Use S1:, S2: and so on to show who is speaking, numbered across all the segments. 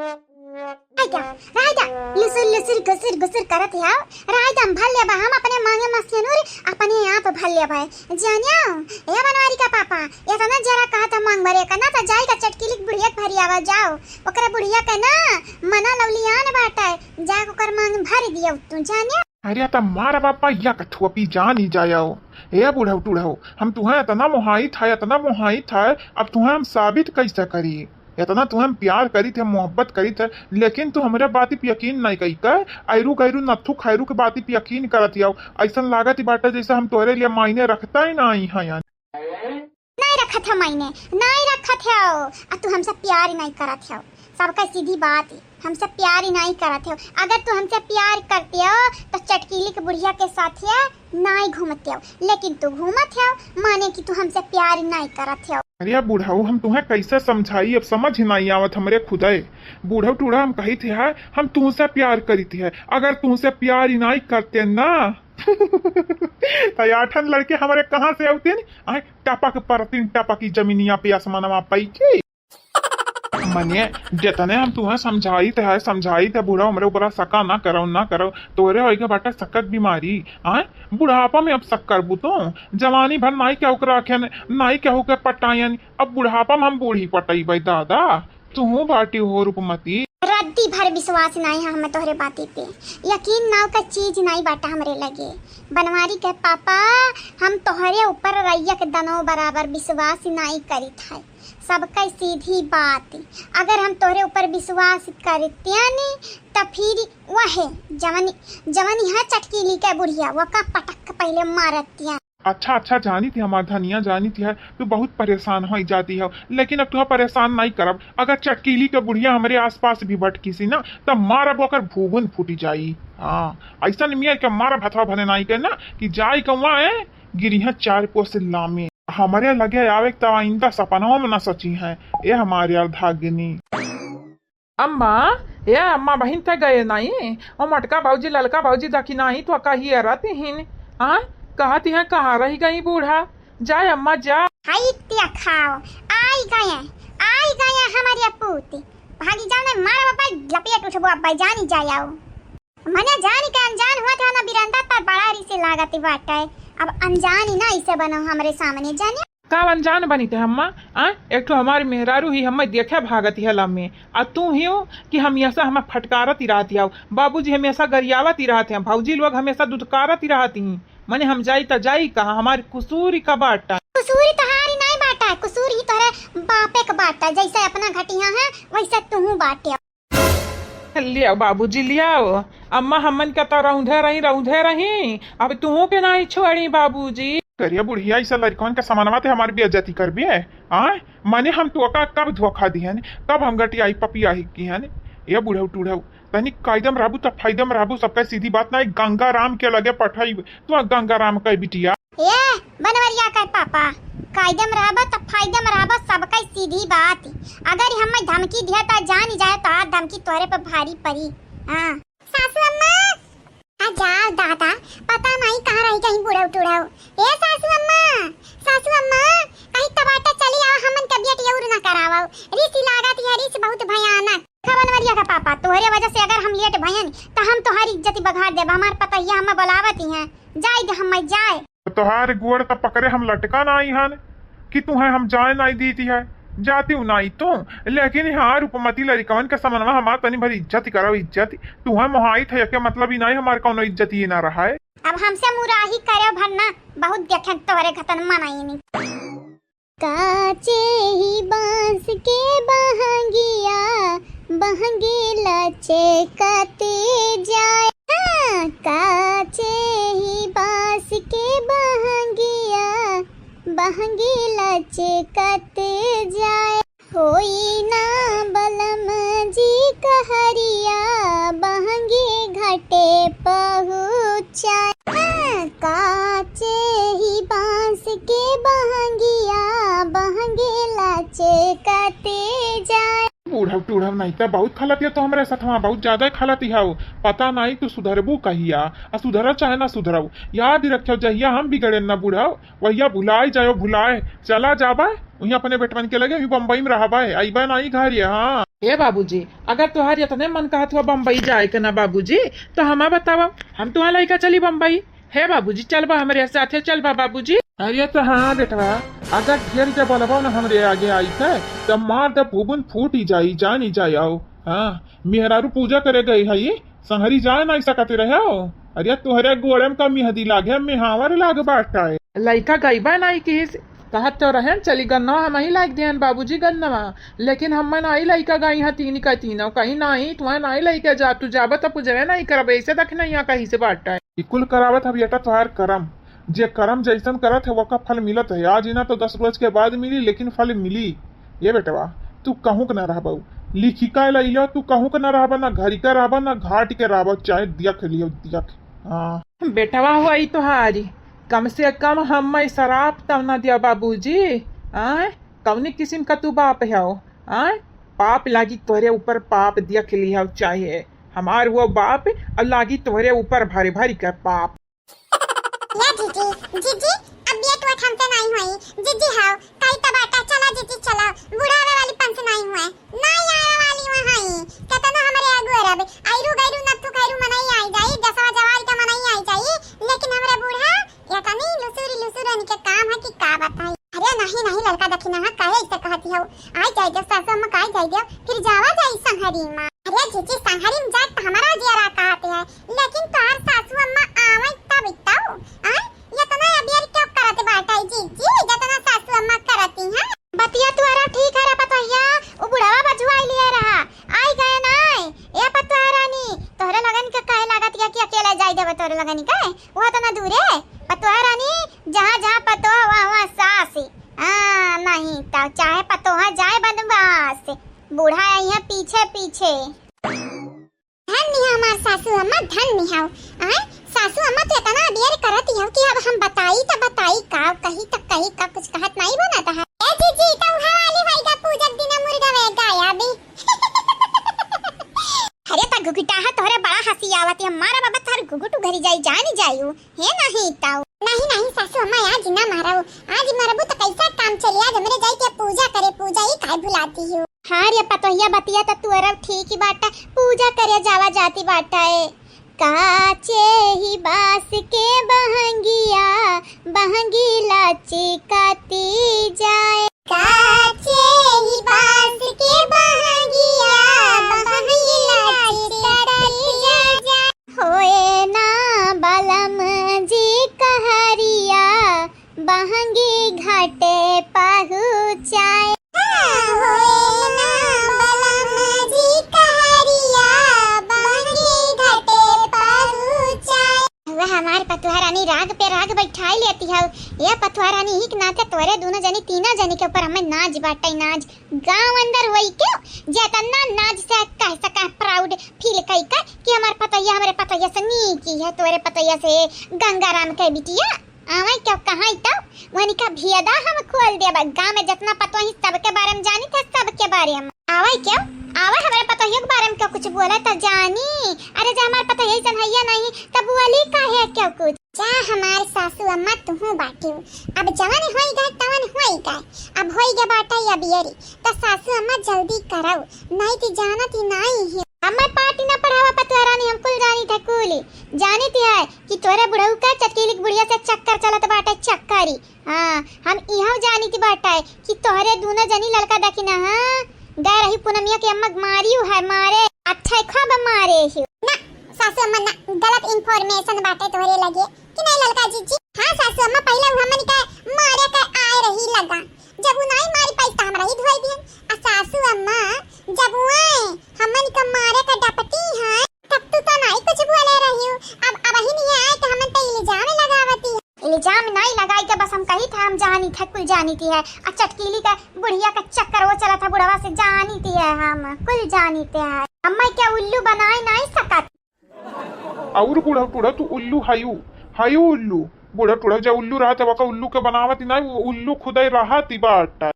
S1: राजा राजा लुसुर लुसुर गुसुर गुसुर करत याव राजा भल्ले बा हम अपने मांगे मस्यनुर अपने आप भल्ले भाई जानियो ए बनवारी का पापा ये तना जरा कहा था मांग भरे करना था जाई का चटकीली बुढ़िया भरी आवा जाओ ओकरा बुढ़िया के ना मना लवलियान बाटा जा ओकर मांग भर दिया तू जानियो।
S2: अरे त मारा बापा या कथुआ पी जान ही जाओ ए बुढ़ऊ टूढ़ऊ हम तुम्हें इतना मोहाई था अब तुम्हें हम साबित कैसे करी इतना तुम्हें प्यार करी थे मोहब्बत करी थे लेकिन तू हमारे बाती पे यकीन नहीं कही कर आयरू गैरू नथु खैरू के बाती पे यकीन करत आओ ऐसा लागत बाटा जैसे हम तोरे लिए मायने रखता ही नहीं है यार
S1: नहीं रखा था मायने नहीं रखा था अब तू हमसे प्यार ही नहीं करत हो सबका सीधी बात है हमसे प्यार ही नहीं करते हो अगर तू हमसे प्यार करते हो तो चटकीली के बुढ़िया के साथ नहीं घूमते हो लेकिन तू घूमत हो माने कि तू हमसे प्यार ही नहीं करते हो।
S2: अरे बुढ़ऊ हम तुम्हें कैसे समझाई अब समझ नहीं आवत हमरे खुदे बूढ़ऊ टूढ़ा हम कही थे है हम तुमसे प्यार करी थी है अगर तुमसे प्यार ही नहीं करते ना तो आठन लड़के हमारे कहाँ से आते टपक परतीन टपकी जमीनिया पे आसमानवा पैकी मने जितने हम तुम्हें समझाई थे बूढ़ा हमरे ऊपर सका ना करो तोरे होएगा बाटा सक्कर बीमारी आए बुढ़ापा में अब सक्कर बुतो जवानी भर नाई क्या होकर रखे नाई क्या होकर पटायन अब बुढ़ापा में हम बूढ़ी पटाई भाई दादा तू बाटी हो रूपमती
S1: रद्दी भर विश्वास नहीं है हमें तोहरे बाती पे यकीन नाव का चीज नहीं बाटा हमरे लगे बनवारी के पापा हम तोहरे ऊपर रैया के दनो बराबर विश्वास नहीं करी था सबका सीधी बात अगर हम तोहरे ऊपर विश्वास करते नहीं तो फिर वह जवानी है चटकीली के बुढ़िया वो का पटक पहले मारतिया।
S2: अच्छा जानी थी हमार धनिया जानी थी है तू बहुत परेशान हो जाती है लेकिन अब तुम्हें परेशान नहीं करब अगर चटकीली के बुढ़िया हमारे आसपास भी भटकी सी ना तब मारब ओकर भूगुन फूटी जाई। हाँ ऐसा मिया के मारब हथवा भरे नहीं के ना कि जाई कौआ है गिरी है 4 कोस लामे हमारे लगे आवे तो आइंदा सपनाओं में न सची है ये हमारे अर्धागिनी।
S3: अम्मा बहन थे गए नहीं और मटका भाजी ललका भाजी दखी नहीं तो कही रहती हिन हाँ कहती है कहाँ रही गई बूढ़ा जाए अम्मा जा
S1: खाओ आई गए हमारी अपूती भागी जाने मारा बाबा लपेट उठबो अब जानी जाओ मने जानी के अनजान हुआ था ना बिरंदा पर बड़ा री से लागती बाटा अब अनजान ही ना इसे बनो हमारे सामने जाने
S3: का अनजान बनी थे अम्मा एक तो हमारी मेहरारू ही हमें देखे भागती है लम्बे और तू ही हो कि हमेशा हमें फटकारत ही रहती हो बाबूजी हमेशा गरियावत ही रहते हैं भौजी लोग हमेशा दुदकारत ही रहती हैं मने हम जाई तो जाई कहा हमारी कुसूरी का बाटा
S1: कुसूरी तहारी नहीं बाटा कुसूर ही तोरे बापे का बाटा जैसे अपना घटिया है वैसे तू बाटे
S3: लिया बाबूजी लियाओ अम्मा हमन का तो रौंधे रही अब तू के नहीं छोड़ी बाबूजी
S2: करिया बुढ़िया ऐसा लड़कन का समानवा थे हमारी बेइज्जती कर भी है माने हम तो कब धोखा दी है कब हम गटी आई पपी आई की है ये बुढ़ऊ टूढ़ऊ तनी कायदम रहबू तो फायदम रहबू सबका सीधी बात ना गंगा राम के लगे पठाई तू गंगा राम का बिटिया
S1: ये बनवरिया का पापा कायदम रहबा तो फायदम रहबा सबका सीधी बात अगर हम धमकी दिया तो जान जाए तो आज धमकी तोरे पे भारी पड़ी। हां सासू अम्मा आ जाओ दादा पता नहीं कहां रही कहीं बुढ़ऊ टुढ़ऊ ए सासू अम्मा कहीं टमाटर चली आओ हमन तबियत और ना करावो रीस लागत है रीस बहुत भयानक बनवरिया का पापा तोहरे वजह से अगर हम लेट भयन तो हम तोहारी इज्जत बघाड़ देब हमार पता ये हम बुलावत ही हैं जाए हम जाए
S2: तोहार गोड़ तब पकड़े हम लटका नहीं हन कि तुम्हें हम जाए नहीं दी है जाती हूँ नहीं तो लेकिन यहाँ रूपमती लड़कवन के समनवा हमार तनी भरी इज्जत करो इज्जत तुम्हें मोहाई थे के मतलब ही नहीं हमारे कौनो इज्जत ही ना रहा है
S1: अब हमसे मुराही करे भरना बहुत देखे तोहरे खतन मनाई नहीं काचे ही बांस के बहंगिया बहंगी लचकते जाए काचे ही बांस के बहंगिया बहंगी लचकते जाए होई ना बलम जी कहरिया बहंगी घटे पहुँचाए काचे ही बांस के बहंगिया बहंगी लचकते जाए
S2: बूढ़व टूढ़व नहीं तो बहुत खलती है तो हमारे साथ वहाँ बहुत ज्यादा खलती है पता नहीं तो सुधरबू कहिया सुधर चाहे ना सुधरऊ याद रखो जहिया हम बिगड़े न बूढ़व वहिया भुलाए जाओ भुलाए चला जाबा वही अपने बेटवन के लगे बम्बई में रहा है, आई बा नहीं घर ये। हाँ
S3: ए बाबूजी, अगर तुहार इतने मन कहत हुआ बम्बई जाए के ना बाबूजी, तो हमा बतावा, हम तुम्हारा लड़का चली बम्बई। हे बाबूजी चल बा हमारे साथे, चल बा बाबूजी।
S2: अरे तो हाँ बेटवा, अगर फिर जब बोलबो ना हमरे आगे आई थे तब मार द भूबन फूट ही जाई, जान ही जाई आओ। हाँ मेहरारू पूजा करे गई है ये संहरी जाए नहीं सकते रहे हो। अरे तुहरे गोड़े में कमी हदी लागे में हावर लाग बाटा है।
S3: लड़का गईबा नहीं कि कहत तो रहे चली गन्ना हम ही लाइक दियन बाबूजी गन्नवा, लेकिन हम नहीं लड़का गई है तीन का तीनों कहीं नहीं, तुम्हें नहीं लड़के जा, तू जाब तो पूजवे नहीं करब, ऐसे तक नहीं यहाँ कहीं से बाटा है।
S2: कुल करावत है बेटा तुहार करम, जे करम जैसन करत है वो का फल मिलत है। आज ना तो 10 रोज के बाद मिली, लेकिन फल मिली। ये बेटवा तू कहूँ न रह बहू, लिखिका लो तू कहूँ न रह, ना घरी का रह ना घाट के रह, चाहे दियख लियो दियख। हाँ
S3: बेटवा हुआ ही तो हारी, कम से कम हम शराब तब न दिया बाबूजी। आय कौनी किस्म का तू बाप है, आय पाप लागी तोहरे ऊपर पाप देख लिया, चाहे हमार वो बाप और लागी तोहरे ऊपर भारी भारी का पाप।
S1: या जीजी जीजी अब ये तो हमसे नहीं हुई जीजी हां कई तबाटा चला जीजी चला बुढ़ावे वाली पंस नहीं हुए नहीं आया वाली वहां कहता ना हमारे आगु अरब आइरू गइरू नत्थु खैरू मनाई आई जाई दसवा जवाल का मनाई आई जाई, लेकिन हमारे बूढ़ा या कनी लुसुरी लुसुरन के काम है कि का बताई। अरे नहीं नहीं लड़का दखिना है काहे ऐसे कहती हो, आई जाई जब सासू अम्मा काई जाई दे फिर जावा जाई संहरी मां। अरे जीजी संहरी में जाए तो हमारा जियारा कहते हैं, लेकिन तोहर सासू अम्मा आवे तब इताऊ आ ये तो ना अभी क्या करते बाटा जीजी जतना सासू अम्मा करती हैं। बतिया तुआरा ठीक है रे पतैया, ओ बुढ़ावा बजुआई लिया रहा आई गए नाय ए पतवा रानी तोहरे लगन के काहे लागत या कि अकेला जाई देबे तोहरे लगन के वो तो ना दूरे पतवा रानी, जहां जहां पतवा वहां सास नहीं तो चाहे पतोहा जाए बनवास, बूढ़ा आई है पीछे पीछे। धन नहीं हमार सासू अम्मा धन नहीं हो सासू अम्मा तो इतना बियर करती हो कि अब हम बताई तो बताई का कहीं तक कहीं का कुछ कहत नहीं बनाता है। ए जीजी तो हवाली भाई का पूजक दिन मुर्गा वे गाया भी अरे ता गुगुटा है तोहरे बड़ा हंसी आवत है, हमारा बाबा थार गुगुटू घरी जाई जानी जायू है नहीं ताऊ। नहीं नहीं सासू अम्मा आज ना मारो, आज मरबू तो कैसा काम चली, आज हमरे जाई के पूजा करे, पूजा ही काय भुलाती हो। हां रे पतोहिया बतिया त तू अरब ठीक ही बाटा, पूजा करे जावा जाती बाटा है। काचे ही बास के बहंगिया बहंगी लाची काती जाए, काचे ही बास के बहंगिया बहंगी लाची काती जाए, होए ना बलम जी कहरिया बहंगी घाटे पहुँचाए, होए ना बलम जी कहरिया बहंगी घाटे पहुँचाए। वह हमारे पतुहा रानी राग पे राग बैठाई लेती है, ये पतुहा रानी ही के नाते तोरे दोनों जनी तीना जनी के ऊपर हमें नाच बाटाई नाच गांव अंदर होई क्यों जतना नाच से कह सका प्राउड फील कई का कि हमारे पतैया से नी की है, तोरे पतैया से गंगाराम के बिटिया आवे क्यों कहां तो वनी का भियदा हम खोल देबा, गांव में जितना पतो ही सबके बारे में जानी था, सबके बारे में आवे क्यों आवे हमारे पतैया के बारे में क्यों कुछ बोला तो जानी। अरे जब हमारे पतैया जन हैया नहीं तब वाली काहे क्यों कुछ जा हमारे सासू अम्मा तुहू बाटी अब जवान होई गए तवन होई गए, अब होई गए बाटा या बियरी तो सासू अम्मा जल्दी कराओ नहीं तो जानत ही नहीं है। हमारे पार्टी ना पढ़ावा पतुआ रानी हम कुल जानी था कुली जानी थी है कि तोरे बुढ़ऊ का चटकीली बुढ़िया से चक्कर चलत बाटा चक्करी। हाँ हम इहां जानी थी बाटा है कि तोहरे दोनों जनी लड़का देखी ना। हाँ गए रही पूनमिया के अम्मा मारियो है मारे अच्छा खब मारे ही ना सासू अम्मा ना गलत इंफॉर्मेशन बाटे तोहरे लगे कि नहीं लड़का जीजी। हाँ सासू अम्मा पहले हमन का मारे का आए रही लगा, जब वो नहीं मारी पाई त हमरा ही धोई दिहन आ सासू अम्मा जब वो हमन का मारे का डपटी है तब तो नहीं कुछ बोले रही हूं। अब ही नहीं आए कि हमन पे इल्जाम लगावती है, इल्जाम नहीं लगाई के बस हम कही था हम जानी था कुल जानी थी है आ चटकीली का बुढ़िया का चक्कर वो चला था बुढ़वा से जानी थी है, हम कुल जानी थे है अम्मा क्या उल्लू बनाए नहीं सकत।
S2: और बूढ़ा टूढ़ा तू उल्लू हायू हायू उल्लू बूढ़ा टूढ़ा जब उल्लू रहा तब उल्लू के बनावत नहीं, वो उल्लू खुदाई रहा ती बाटा।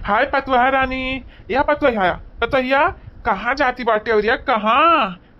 S2: हाय पतुहा रानी या पतुहा पतैया कहाँ जाती बाटे और या कहाँ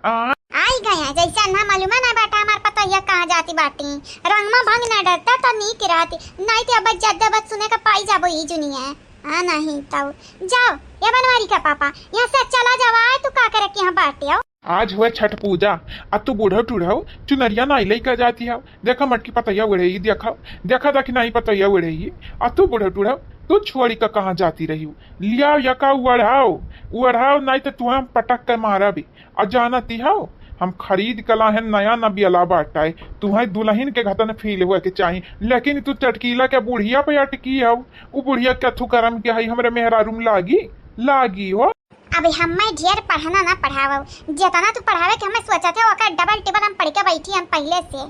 S1: आई आई गए हैं जैसे अन्ना मालूम है ना बेटा हमार पता ये कहाँ जाती बाटी रंग में भंग ना डरता तो नहीं किराती नहीं तो अब ज्यादा बात सुने का पाई जाबो ई जुनिया हाँ नहीं तब जाओ ये बनवारी का पापा यहाँ से चला जावा तू का करे कि यहाँ बाटे आओ
S2: आज हुआ छठ पूजा अब तू बूढ़ा टूढ़ाओ चुनरिया नाई लेकर जाती है देखा मटकी पतैया उड़ेगी देखा देखा था कि नहीं पतैया उड़ेगी अब तू बूढ़ा टूढ़ाओ तू छोड़ी का कहाँ जाती रही हो लिया यका उड़ाओ उड़ाओ नहीं तो तू हम पटक कर मारा भी और जाना तिहाओ हम खरीद कला है नया न बियला बाटाए तुम्हें दुल्हन के घतन फील हुआ के चाहिए लेकिन तू चटकीला के बुढ़िया पे अटकी है वो बुढ़िया कथू करम के हई हमरे मेहरा रूम लागी हो
S1: अबे हमें ढेर पढ़ना ना पढ़ावो जितना तू पढ़ावे के हमें सोचा थे ओकर डबल टिबल हम पढ़ के बैठी हम पहले से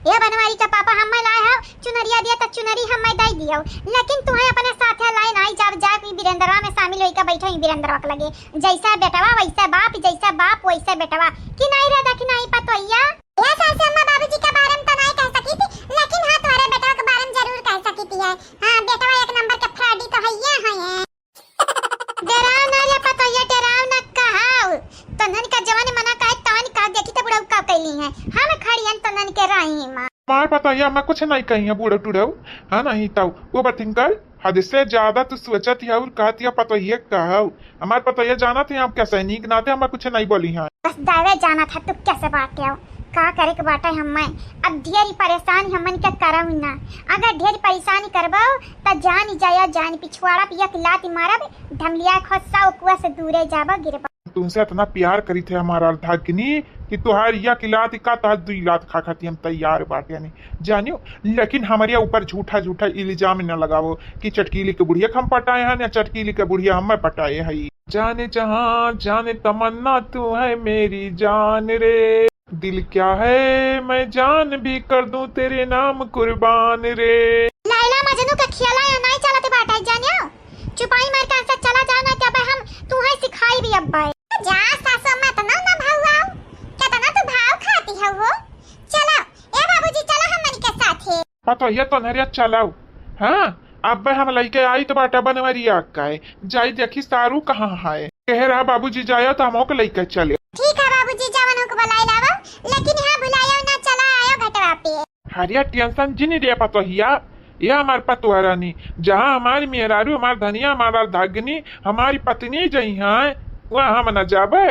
S1: ये बनवारी का पापा हमें लाए हो चुनरिया दिया तो चुनरी हमें दे दियो लेकिन तुम्हें अपने साथे लाए नहीं जब जा कोई वीरेंद्रवा में शामिल होई का बैठो ही वीरेंद्रवा के लगे जैसा बेटवा वैसा बाप वैसा बेटवा कि नहीं रहता कि नहीं पतोइया ये सासे अम्मा बाबूजी के बारे में तो नहीं कह सकी थी लेकिन हां तुम्हारे बेटवा के बारे में जरूर कह सकी थी हां बेटवा एक नंबर के फ्रॉडी तो है डराव ना ले पतोइया डराव ना कहाओ तनन का जवान मना काहे तान का देखी तो बुढ़ऊ का कैली है हम खड़ियन तनन के रही मां
S2: मार पतैया मैं कुछ नहीं कही है बूढ़ा टूढ़ाओ हाँ नहीं ताऊ वो बथिंकर हद से ज्यादा तू सोचत है और कहती है पतैया कहो हमारे पतैया जाना थे आप क्या सैनिक नाते हम कुछ नहीं बोली है
S1: बस दावे जाना था तू कैसे बात आओ का करे के बाटा हमें अब ढेरी परेशान हमन के करम ना अगर ढेरी परेशानी करबाओ त जान जाया जान पिछवाड़ा पिया के लात मारब ढमलिया खस्सा कुआ से दूरे जाबा गिरबा
S2: तुमसे इतना प्यार करी थे हमारा अर्धाग्नि कि तुहार या किलात का तहत दुई लात खा खाती हम तैयार बाटे नहीं जानियो लेकिन हमारे ऊपर झूठा झूठा इल्जाम न लगावो कि चटकीली के बुढ़िया हम पटाए हैं या चटकीली के बुढ़िया हमें पटाए है जाने जहाँ जाने तमन्ना तू है मेरी जान रे दिल क्या है मैं जान भी कर दूं तेरे नाम कुर्बान रे
S1: लैला मजनू का खेला या नहीं चलते बाटा जानियो चुपाई मार के अंदर चला जाना तब हम तू है सिखाई भी अब भाई जा सासू मत ना ना भाऊ कितना तू भाव खाती है वो चलो ए बाबूजी चलो हमन के साथ है
S2: पता ये तो नरिया चलाओ हाँ अब हम लेके आई तो बाटा बनवरिया का जाई देखी सारू कहाँ है कह रहा बाबूजी जाया तो हम लेके चले
S1: ठीक है बाबूजी जवानों को बुलाई लाओ लेकिन यहाँ बुलायो ना चला आयो घटवा पे
S2: हरिया टेंशन जिनी रे पतोहिया ये हमारे पतुआ रानी जहाँ हमारी मेहरारू हमार धनिया हमारा धाग्नि हमारी पत्नी जई है वहाँ हम न जाबे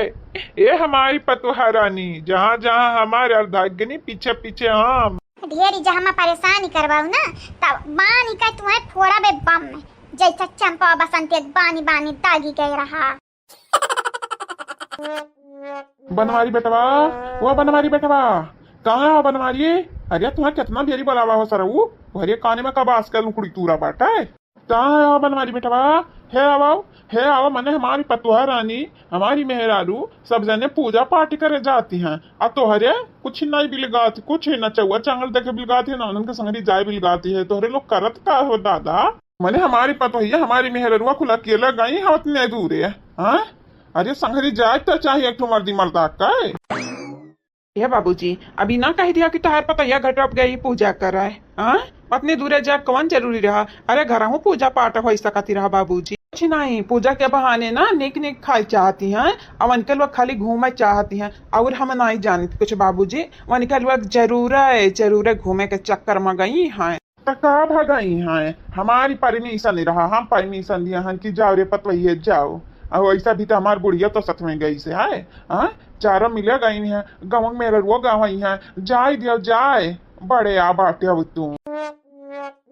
S2: ये हमारी पतुआ रानी जहाँ जहाँ हमारे अर्धाग्नि पीछे पीछे हम
S1: ढेरी जहाँ मैं परेशानी करवाऊ ना तब बानी का तुम्हें फोड़ा बे बम में जैसा चंपा बसंती बानी बानी दागी गई रहा
S2: बनवारी बेटवा वो बनवारी बेटवा कहाँ हो बनवारी अरे तुम्हें कितना देरी बोलावा हो सर वो अरे काने में कब आस कर कुड़ी तूरा बाटा है कहाँ है बनवारी बेटवा है आओ मने हमारी पतुआ रानी हमारी मेहरारू सब जने पूजा पाठ करे जाती हैं अब तो हरे कुछ नहीं बिलगाती कुछ न चौआ चांगल देखे बिलगाती है ना उनके संगरी जाए बिलगाती है तो हरे लोग करत का हो दादा मने हमारी पतोहिया हमारी मेहरारुआ खुला अकेला गई है उतने दूर है हाँ अरे संगरी जाए तो चाहिए एक मर्दी मर्दा का
S3: ये बाबूजी अभी ना कह दिया कि तहार पतैया घटप गई पूजा कर है हाँ अपने दूरे जा कौन जरूरी रहा अरे घर हूँ पूजा पाठ हो सकती रहा बाबूजी कुछ नहीं पूजा के बहाने ना निक निक खाई चाहती हैं और उनके लोग खाली घूमे चाहती हैं और हम नहीं जानते कुछ बाबूजी उनके लोग जरूर घूमे के चक्कर में गई हैं
S2: का भगाई हैं हमारी परमिशन रहा हम परमिशन दिया हैं कि जाओ रे पतवैया जाओ और ऐसा भी तो हमारी बुढ़िया तो सच में गई से है हाँ चारों मिले गई है गाँव में वो गाँव है जाए दियो जाए बड़े आ बाटे अब तू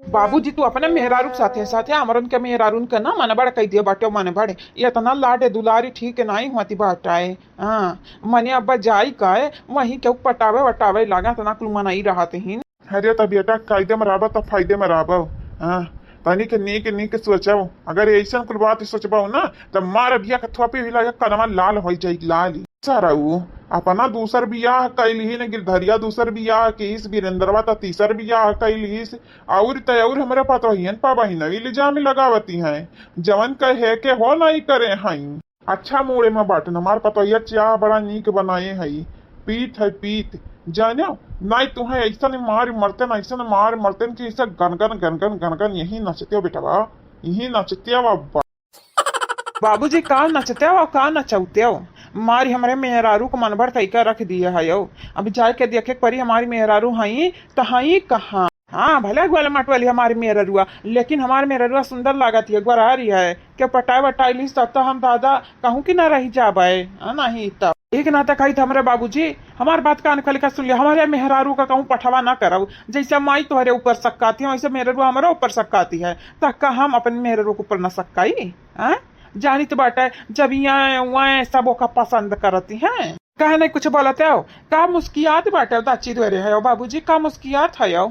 S3: बाबूजी तू अपने मेहरारू साथे साथे अमरन के मेहरारून के ना मन बड़े कह दिया बाटे मन बड़े ये इतना लाडे दुलारी ठीक नहीं होती बाटाए हाँ मने अब जाई का वही क्यों पटावे वटावे लगा तना कुल मनाई रहते ही
S2: अरे तब बेटा कायदे में रहा तो फायदे में रहा हाँ तनी के नीक सोचाओ अगर ऐसा कुल बात सोचबाओ ना तब मार बिया के थोपे भी लगा कदमा लाल हो जाए लाल सारा अपना दूसर बियाह कैली न गिरधरिया दूसर बियाह केस वीरेंद्रवा तो तीसर बियाह कैली और तयौर हमारे पतोहियन पाबही नवी इल्जाम लगावती हैं जवन कहे के हो नहीं करे हई अच्छा मूड़े में बाटन हमार पतोहिया चाह बड़ा नीक बनाए हई पीत है पीत जानो नहीं तुम्हें ऐसा नहीं मार मरते न ऐसा मार मरते कि ऐसा गनगन गनगन गनगन यही नचते हो बेटा यही नचते हो
S3: बाबूजी का नचते हो का नचौते हो मारी हमारे मेहरारू को मन भर तैका रख दिया है यो। अब जाए के देखे परी हमारी मेहरारू हई तो हई कहाँ। हाँ भले ग्वाल मट वाली हमारी मेहरुआ, लेकिन हमारी मेहरुआ सुंदर लागत है, गोरारी है के पटाई वटाई ली तब तो हम दादा कहूँ कि ना रही जाबे नहीं तब एक नाता कही था हमारे बाबूजी हमारे बात कान खोल कर सुन लिया, हमारे मेहरारू का कहूँ पठवा ना करो, जैसे माई तुम्हारे ऊपर सक्काती है वैसे मेहरुआ हमारे ऊपर सक्काती है, तक हम अपने मेहरुआ के ऊपर न सक्काई। जानी तो बाटा जब यहाँ सब का पसंद करती हैं। कहे नहीं कुछ बोलते हो का मुस्कियात बाटे दाची द्वारे है बाबूजी का मुस्कियात है यो।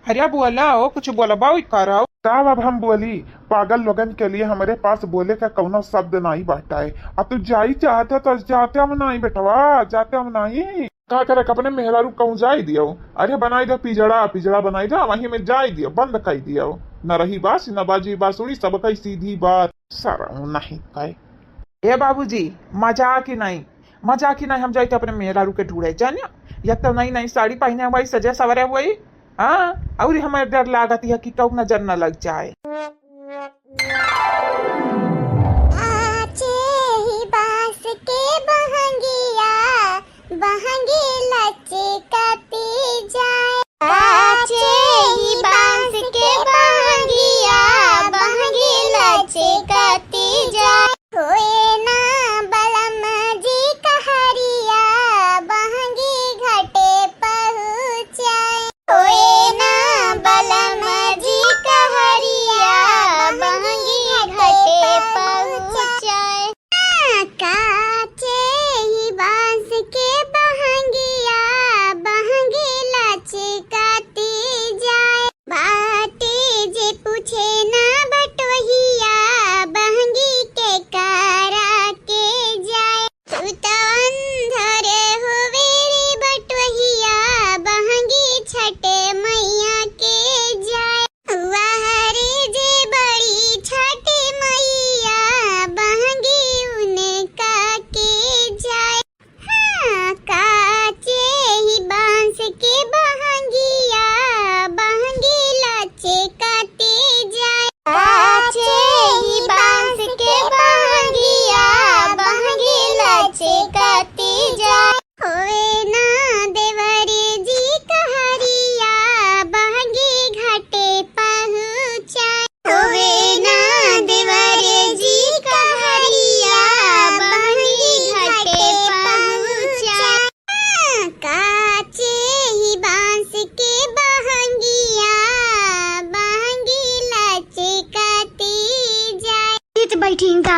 S3: अरे बोला हो कुछ बोला बाऊ करो
S2: तब अब हम बोली पागल लोगन के लिए हमारे पास बोले का कौनो शब्द नहीं बाटा है। अब तू जाई चाहते तो जाते हम नहीं बेटवा, जाते हम नहीं का करे अपने मेहरारू कहूँ जाई दियो। अरे बनाई दो पिजड़ा पिजड़ा बनाई दो वहीं में जाई दियो, बंद कही दियो, न रही बात न बाजी बासुड़ी सब कही सीधी बात सारा नहीं कहे।
S3: ए बाबूजी मजाक ही नहीं, मजाक ही नहीं, हम जाते अपने मेहरारू के ढूंढे जानिया या तो नई नई साड़ी पहने हुई सजे सवरे हुई। हाँ और हमें डर लागत है कि कौ नजर न लग जाए।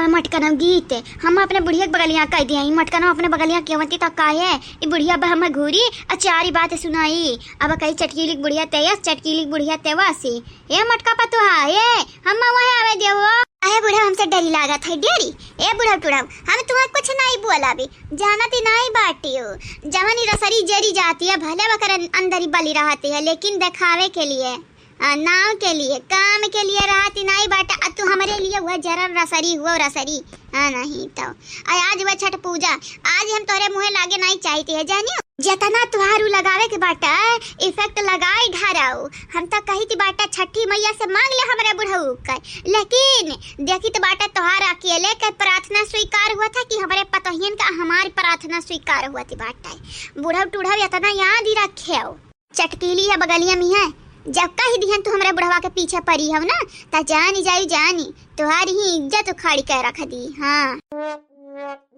S1: मटकनम गीत हम अपने बुढ़िया बगलियां कह दिया मटकनम अपने बगलियां केवती तक का है ये बुढ़िया हम घूरी अचारी बात सुनाई। अब कही चटकीली बुढ़िया तेयस चटकीली बुढ़िया तेवासी ये मटका पतुहा ये हम वहां आवे देवो। अरे बुढ़ा हमसे डरी लागत है डेरी। ए बुढ़ा टुढ़ा हम तुम्हें कुछ नहीं बोला भी जानती नहीं बाटी हो जवानी रसरी जरी जाती है भले वकर अंदर ही बली रहती है, लेकिन दिखावे के लिए नाव के लिए काम के लिए रहती नहीं बाटा। तू हमारे लिए हुआ जरा रसरी हुआ रसरी नहीं तो आज वह छठ पूजा आज हम तोरे मुँह लागे नहीं चाहती है जानियो जतना तुहारू लगावे के बाटा इफेक्ट लगाई ढाराऊ। हम तो कही थी बाटा छठी मैया से मांग ले हमारे बुढ़ऊ कर, लेकिन देखी तो बाटा तुहार अकेले का प्रार्थना स्वीकार हुआ था कि हमारे पतोहियन का हमारी प्रार्थना स्वीकार हुआ थी बाटा। बुढ़ऊ टूढ़ऊ इतना याद ही रखे हो चटकीली है बगलिया में है जब कही दिहन तू हमारे बुढ़वा के पीछे पड़ी हो ना ता जानी जानी तुम्हारी ही इज्जत उखाड़ी कर रख दी। हाँ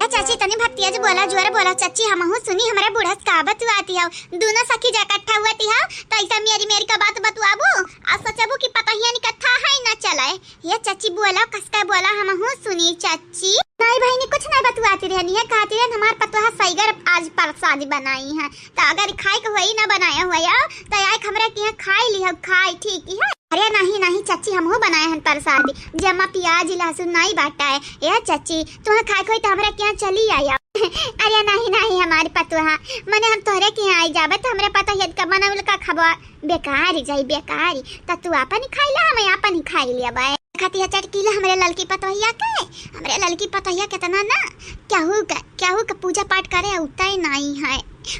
S1: चाची तनी भक्तिया जो बोला जोर बोला चाची हम सुनी हमारे बुढ़ा का बतुआती है दोनों सखी जा इकट्ठा हुआ थी हाँ तो ऐसा मेरी का बात बतुआबू आज सोचबू कि पता ही नहीं कथा है ना चलाए ये चाची बोला कसका बोला हम सुनी चाची नहीं भाई ने कुछ नहीं बतुआती रहनी है कहती है हमारे पतवा सईगर आज प्रसादी बनाई है तो अगर खाए को वही ना बनाया हुआ तो यार हमरा के खाई ली खाई ठीक है। अरे नहीं चाची हम बनाए हैं प्रसादी जमा प्याज लहसुन नहीं बाटा है ये चाची तुम्हें खाए कोई तो हमरा क्या चली आया। अरे नहीं हमारे पतवा मने हम तोहरे के आई जाबे तो हमरे पता यद का बनावल का खबा बेकारी जाई बेकारी त तू अपन खाई ला हम अपन ही खाई लिया बे खाती है चटकीला हमरे ललकी पतोहिया के हमरे ललकी पतोहिया कितना ना क्या हो का पूजा पाठ करे उतना ही नहीं है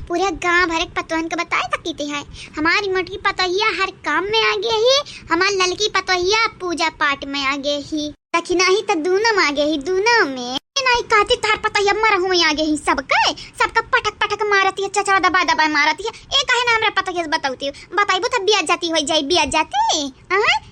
S1: पूरे गांव भर एक पतोहन के बताए सकती है हमारी मोटी पतोहिया हर काम में आगे ही हमारी ललकी पतोहिया पूजा पाठ में आगे ही नहीं तो दोनों में आगे ही दोनों में नहीं आई कहती तार पता ये मर हुए आगे ही सबका पटक पटक मारती है, चचरा दबा दबा मारती है। ए कहे ना हमरा पता ये बताऊती बताइबो तब बिया जाती हो जाई, बिया जाती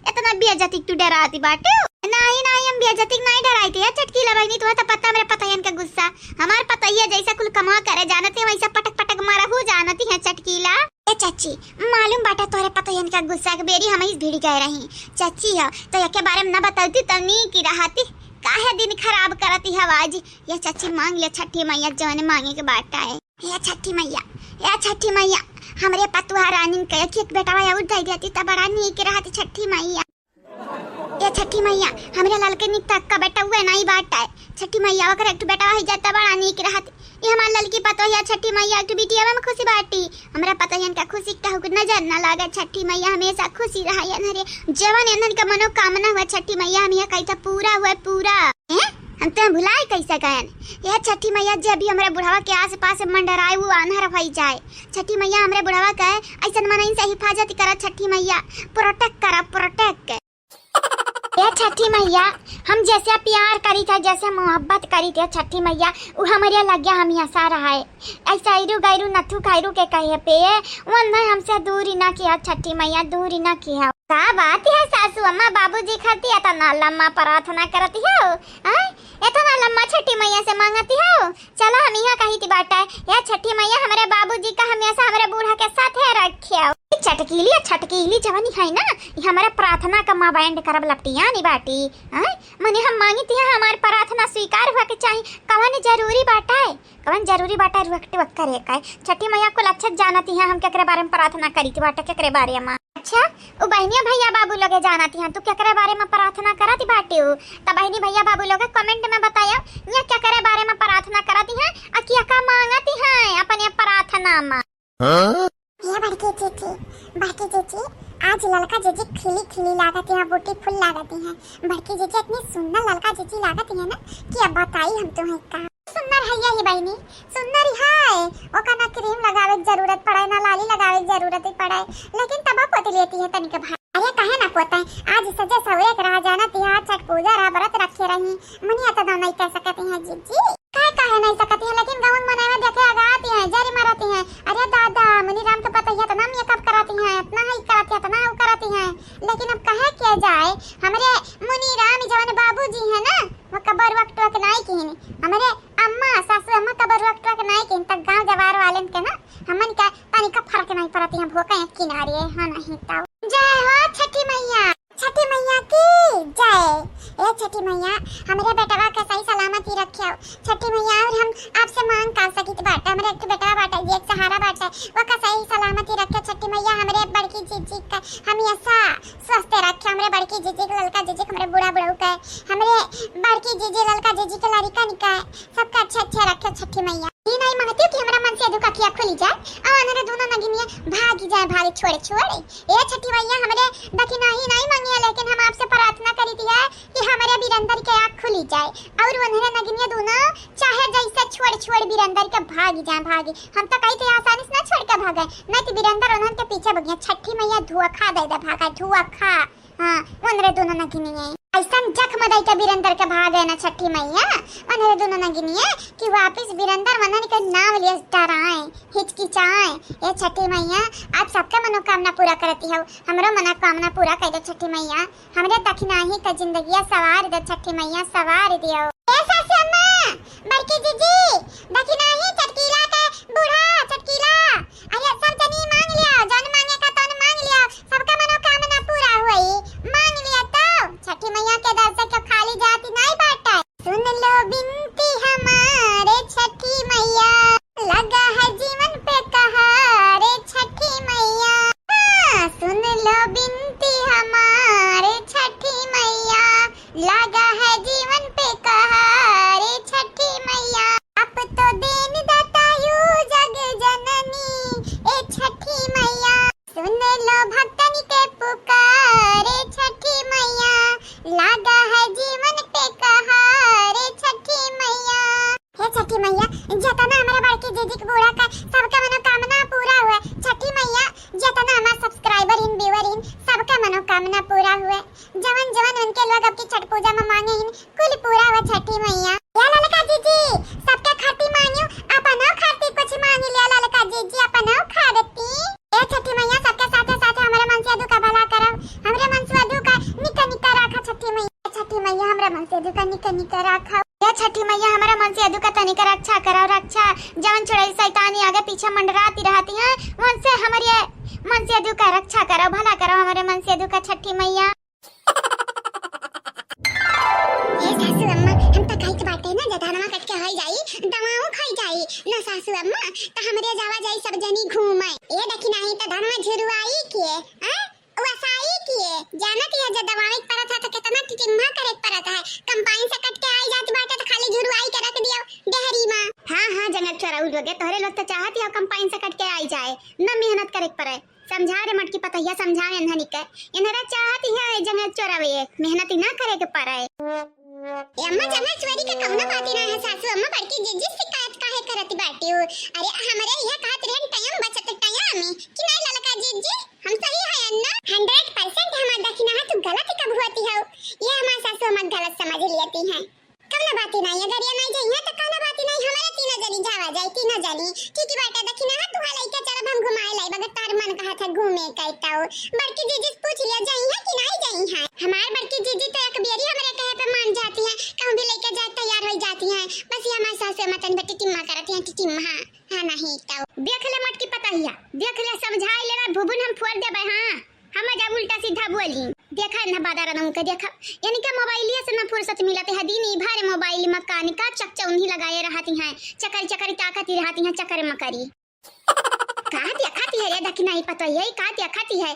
S1: इतना बिया जाती तू डराती बाटे। नहीं नहीं हम बिया जाती नहीं डराई है चटकीला बहनी, तो पता मेरे पता का गुस्सा हमार पता ही है जैसा कुल कमा करे जानती है वैसा पटक पटक मारा हो जानती है चटकीला। ए चाची मालूम बाटा तोरे पता है का गुस्सा के बेरी हम इस भीड़ कह रही चाची है तो ये के बारे में ना बताती तब नहीं की रहती काहे दिन खराब करती है आवाज। ये चाची मांग ले छठी मैया जौन मांगे के बाटा है। ये छठी मैया हमरे पतुहा रानी के एक बेटा और दे देती तब बड़ा नीक रहती छठी मैया। ये छठी मैया हमरे लाल के निक तक का बेटा हुए नहीं बाटा है छठी मैया अगर एक बेटा हो जाता बड़ा नीक रहती। ये हमार लड़की पतो है छठी मैया एक बिटिया में खुशी बाटी हमरा पता है इनका खुशी का नजर ना लागे। छठी मैया हमेशा खुशी रहा हरे जवान इनन का मनोकामना हुआ छठी मैया हम यहाँ कैसा पूरा हुआ पूरा हम तो भुलाए कैसे गए। यह छठी मैया जब भी हमारे बुढ़ावा के आस पास मंडराए वो आंधर हो जाए छठी मैया हमारे बुढ़ावा का ऐसा मन से हिफाजत करा छठी मैया प्रोटेक्ट करा प्रोटेक्ट। ये छठी मैया हम जैसे प्यार करी थे जैसे मोहब्बत करी थे छठी मैया वो हमारे लग हम ऐसा रहा है ऐसा इरू गैरू नथु खैरू के कहे पे वो हमसे दूरी ना किया छठी मैया दूरी ना किया। का बात है सासू अम्मा बाबूजी खाती इतना लम्मा प्रार्थना करती हो इतना लम्मा छठी मैया से मांगती हो। चलो हम यहाँ कही थी बाटा या छठी मैया हमारे बाबूजी का हमेशा हमारे बूढ़ा के साथ है रखे छटकीली जवानी है ना ये हमारे प्रार्थना का माँ बैंड करब लपटिया नहीं बाटी मने हम मांगी थी हमारे प्रार्थना स्वीकार हुआ के चाहिए कवन जरूरी बाटा है कवन जरूरी बाटा वक्त करे का छठी मैया को अच्छा जानती है हम केकरे बारे में प्रार्थना करी थी बाटा केकरे बारे में। अच्छा वो बहनिया भैया बाबू लोग जानती हैं तू केकरे बारे में प्रार्थना करती बाटी हो तब बहनी भैया बाबू लोग कमेंट में बताया ये केकरे बारे में प्रार्थना करती हैं और क्या का मांगती हैं अपने प्रार्थना में। ये बड़की जीजी आज लड़का जीजी खिली खिली लागती है ब्यूटीफुल लागती है। बड़की जीजी इतनी सुंदर लड़का जीजी लागती है ना कि अब बताई हम तुम्हें का सुंदर है ये बहनी सुंदर है वो का ना क्रीम लगावे की जरूरत पड़े ना लाली लगावे की जरूरत पड़े लेकिन तब पोत लेती है तनिक भाई। अरे कहे ना पोता आज सजे सवरे रह जाना तिहार छठ पूजा रहा व्रत रखे रही मनिया तो नहीं कह सकती है जीजी कहे नहीं सकती है लेकिन गाँव मनाए में देखे आगाती है जरी मारती है। अरे दादा मुनि राम को पता है इतना मेकअप कराती है इतना ही कराती है इतना कराती है लेकिन अब कहे किया जाए हमारे मुनि राम जवान बाबूजी है ना वो कबर वक्त नहीं की हमारे अम्मा सासू अम्मा कबर वक्त नहीं की तक गांव जवार वाले के ना हमन का पानी का फर्क नहीं पड़ती है भूखा किनारे है नहीं तो। जय हो छठी मैया की जय। ए छठी मैया हमारे बेटवा का सही सलामती रखे छठी मैया और हम आपसे मांग कर सकी बाटा हमारे एक बेटवा बाटा जी एक सहारा बाटा वो का सही सलामती रखे छठी मैया हमारे बड़की जीजी का हम ऐसा स्वस्थ रखे हमारे बड़की जीजी के लड़का जीजी हमारे बूढ़ा बुढ़ऊ का हमारे बड़की जीजी लड़का जीजी के लड़का निका सबका अच्छा रखे छठी मैया। ये नहीं मांगती कि हमारा मन से दुखा किया खुली जाए और हमारे दोनों नगिनिया भागी जाए भागी छोड़े ये छठी मैया हमारे दक्षिणा ही नहीं मांगी है लेकिन हम आपसे प्रार्थना करी थी है कि हमारे बीरंदर के आँख खुली जाए और उन्हें नगिनिया दोनों चाहे जैसे छोड़ बीरंदर के भागी जाए हम तो कही थे आसानी से ना छोड़ के भागे नहीं तो बीरंदर उन्होंने के पीछे भगिया छठी मैया धुआ खा दे भागा धुआ खा हाँ उन्हें दोनों नगिनिया ऐसा जख्म दई के बीरंदर के भागे ना छठी मैया उन्हें दोनों नगिनिया कि वापस बीरंदर मनन के नाम लिए डराए हिचकिचाए। ये छठी मैया आप सबका मनोकामना पूरा करती हो हमारो मनोकामना पूरा कर दो छठी मैया हमारे दक्षिणा ही का जिंदगी सवार दो छठी मैया सवार दियो। बड़की जीजी दक्षिणा ही चटकीला के बूढ़ा चटकीला अरे सब जनी मांग लिया जन मांगे का तन मांग लिया सबका मनोकामना पूरा हुई मांग लिया तो छठी मैया के दर से क्यों खाली जाती नहीं बाटा। सुन लो बिनती हमारे छठी मैया लगा है जीवन पे कहारे छठी मैया सुन लो बिनती हमारे छठी मैया लगा है जीवन पे कहारे छठी मैया आप तो देन दातायु जग जननी ए छठी मैया सुन लो भक्तन के पुकारे छठी मैया लगा है जीवन पे कहारे छठी मैया। हे छठी मैया जतना हमारे बड़की जीजी के बूढ़ा का सबका मनोकामना पूरा हुआ छठी मैया जतना हमारे सब्सक्राइबर इन व्यूअर इन सबका मनोकामना पूरा हुआ जवन उनके लोग अब की छठ पूजा में मांगे इन कुल पूरा हुआ छठी मैया। या ललका जीजी हमारा मन से अदू का तनिक रक्षा करो, रक्षा जवन चुड़ैल शैतानी आगे पीछे मंडराती रहती हैं मन से हमारे मन से अदू का रक्षा करो, भला करो हमारे मन से अदू का छठी मैया। ए सासू अम्मा हम तो खाई के बाटे ना जधानमा कट के होई जाई, दवाओ खाई जाई ना सासू अम्मा त हमरे जावा जाई सब जनी घूमे। ए देखी नहीं त धनमा झुरुआई के हां वसाई किए जानत है जब दवाई परत है तो कितना टिटिम्मा करे परत है, कंपाइन से कट के आई जात बाटे तो खाली झुरुआई के रख दियो डेहरी में। हां जंगल चोराऊ लोगे तोहरे लोग तो चाहती हो कंपाइन से कट के आई जाए, न मेहनत करे पड़े। समझा रे मटकी पतैया समझा इन्हनी के, इन्हरा चाहती है जंगल चोरावे मेहनत ही ना करे के पड़े। अम्मा जंगल चोरी के कौनो बात ना है सासू अम्मा, बड़की जिज्जी शिकायत काहे करत बाटी हो। अरे हमरे यह कहत रहन टाइम बचत टाइम में कि नहीं ललका जिज्जी हम सही है ना 100% हमार दखिना है तू गलत कब होती हो, ये हमार सासू अम्मा गलत समझ लेती हैं। कौनो बात नहीं अगर ये नहीं जाइए तो कौनो बात नहीं, हमारे तीनों जनी जावा जाए तीनों जनी ठीक बाटे दखिना है तू लइका चल हम घुमाए लाई बगर तार मन कहा था घूमे कहता हो। बड़की जीजी से पूछ लिया जाई है कि नहीं जाई है, हमार बड़की जीजी तो एक बेरी हमरे कहे पे मान जाती है, कहूं भी लेके जा तैयार हो जाती है, बस ये हमार सासू अम्मा तन बेटी टिम्मा करती है टिम्मा। हां नहीं तो देख ले मटकी पतैया देख ले समझाई लेना भुबुन हम फोड़ देबे। हां हम जब उल्टा सीधा बोली देखा ना बादारा नम के देखा यानी कि मोबाइलिया से ना फुर्सत मिलते है दिन भर मोबाइल में कान का चकचौंधी लगाए रहती हैं, चकर चकर ताकत रहती हैं चकर मकरी कहती खाती है ये देखी नहीं पता है कहती खाती है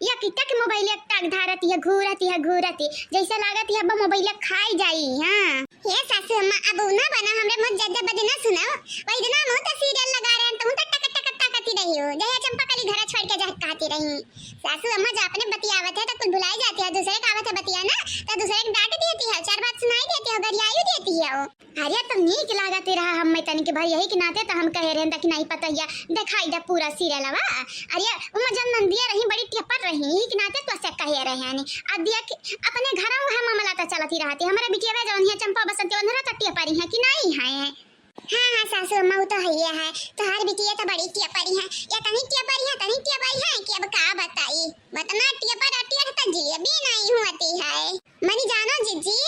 S1: या कितक मोबाइल टक धारती है घूरती जैसे लागत है अब मोबाइल खाई जाई। हां ये सासू अम्मा अब ना बना हमरे मुंह जद्दा बदना सुनाओ वही दिन हम तो सीरियल लगा रहे हैं तुम तो टक टक ताकती रही हो जया चंपा कली घर छोड़ के जा कहती रही। सासू अम्मा जब अपने बतियावत है तो कुछ भुलाई जाती है, दूसरे का आवत है बतिया ना तो दूसरे को डांट देती है, चार बात सुनाई देती है, गरियायु देती है। अरे तो नीक लागत रहा हम मैं तन के भाई यही के नाते तो हम कह रहे हैं कि नहीं पता है दिखाई दे पूरा सीरियलवा। अरे उमा जब नंदिया रही बड़ी टेपर रही यही के नाते तो से कह रहे हैं अब देख अपने घरों है मामला तो चलती रहती हमारे बिटिया जौन है चंपा बसंती उनरा तो टेपरी है कि नहीं है। हाँ सासू अम्मा तो है तो हर बिटिया तो बड़ी टेपरी है या तनी टेपरी है कि अब का बताई बतना टेपर टियर तो जिलेबी नहीं होती है। मनी जानो जिज्जी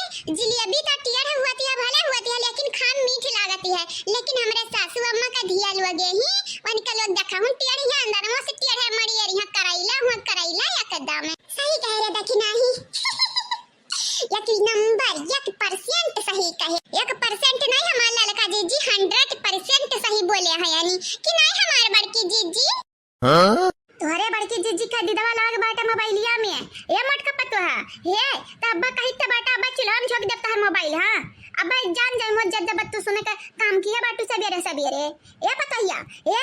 S1: जिलेबी तो टियर होती है भले होती है लेकिन खान मीठ लागती है, लेकिन हमरे सासू अम्मा का धिया लोगे ही वन का लोग देखा हूं टियर है अंदर में से टियर है मड़ी यहां करैला या कदम सही कह रहे देखी नहीं एक नंबर 1% सही कहे 1% नहीं हमार ललका जीजी 100% सही बोले है यानी कि नहीं हमार बड़की जीजी। हां तोरे बड़की जीजी का दीदवा लग बाटा मोबाइलिया में ये मटका पतो है हे तब कहि त बाटा अब चिल्लाम झोक देता है मोबाइल। हां अब जान जाए मोर जद्दा बत्तू सुने का काम किया बाटू सवेरे ये पतैया ये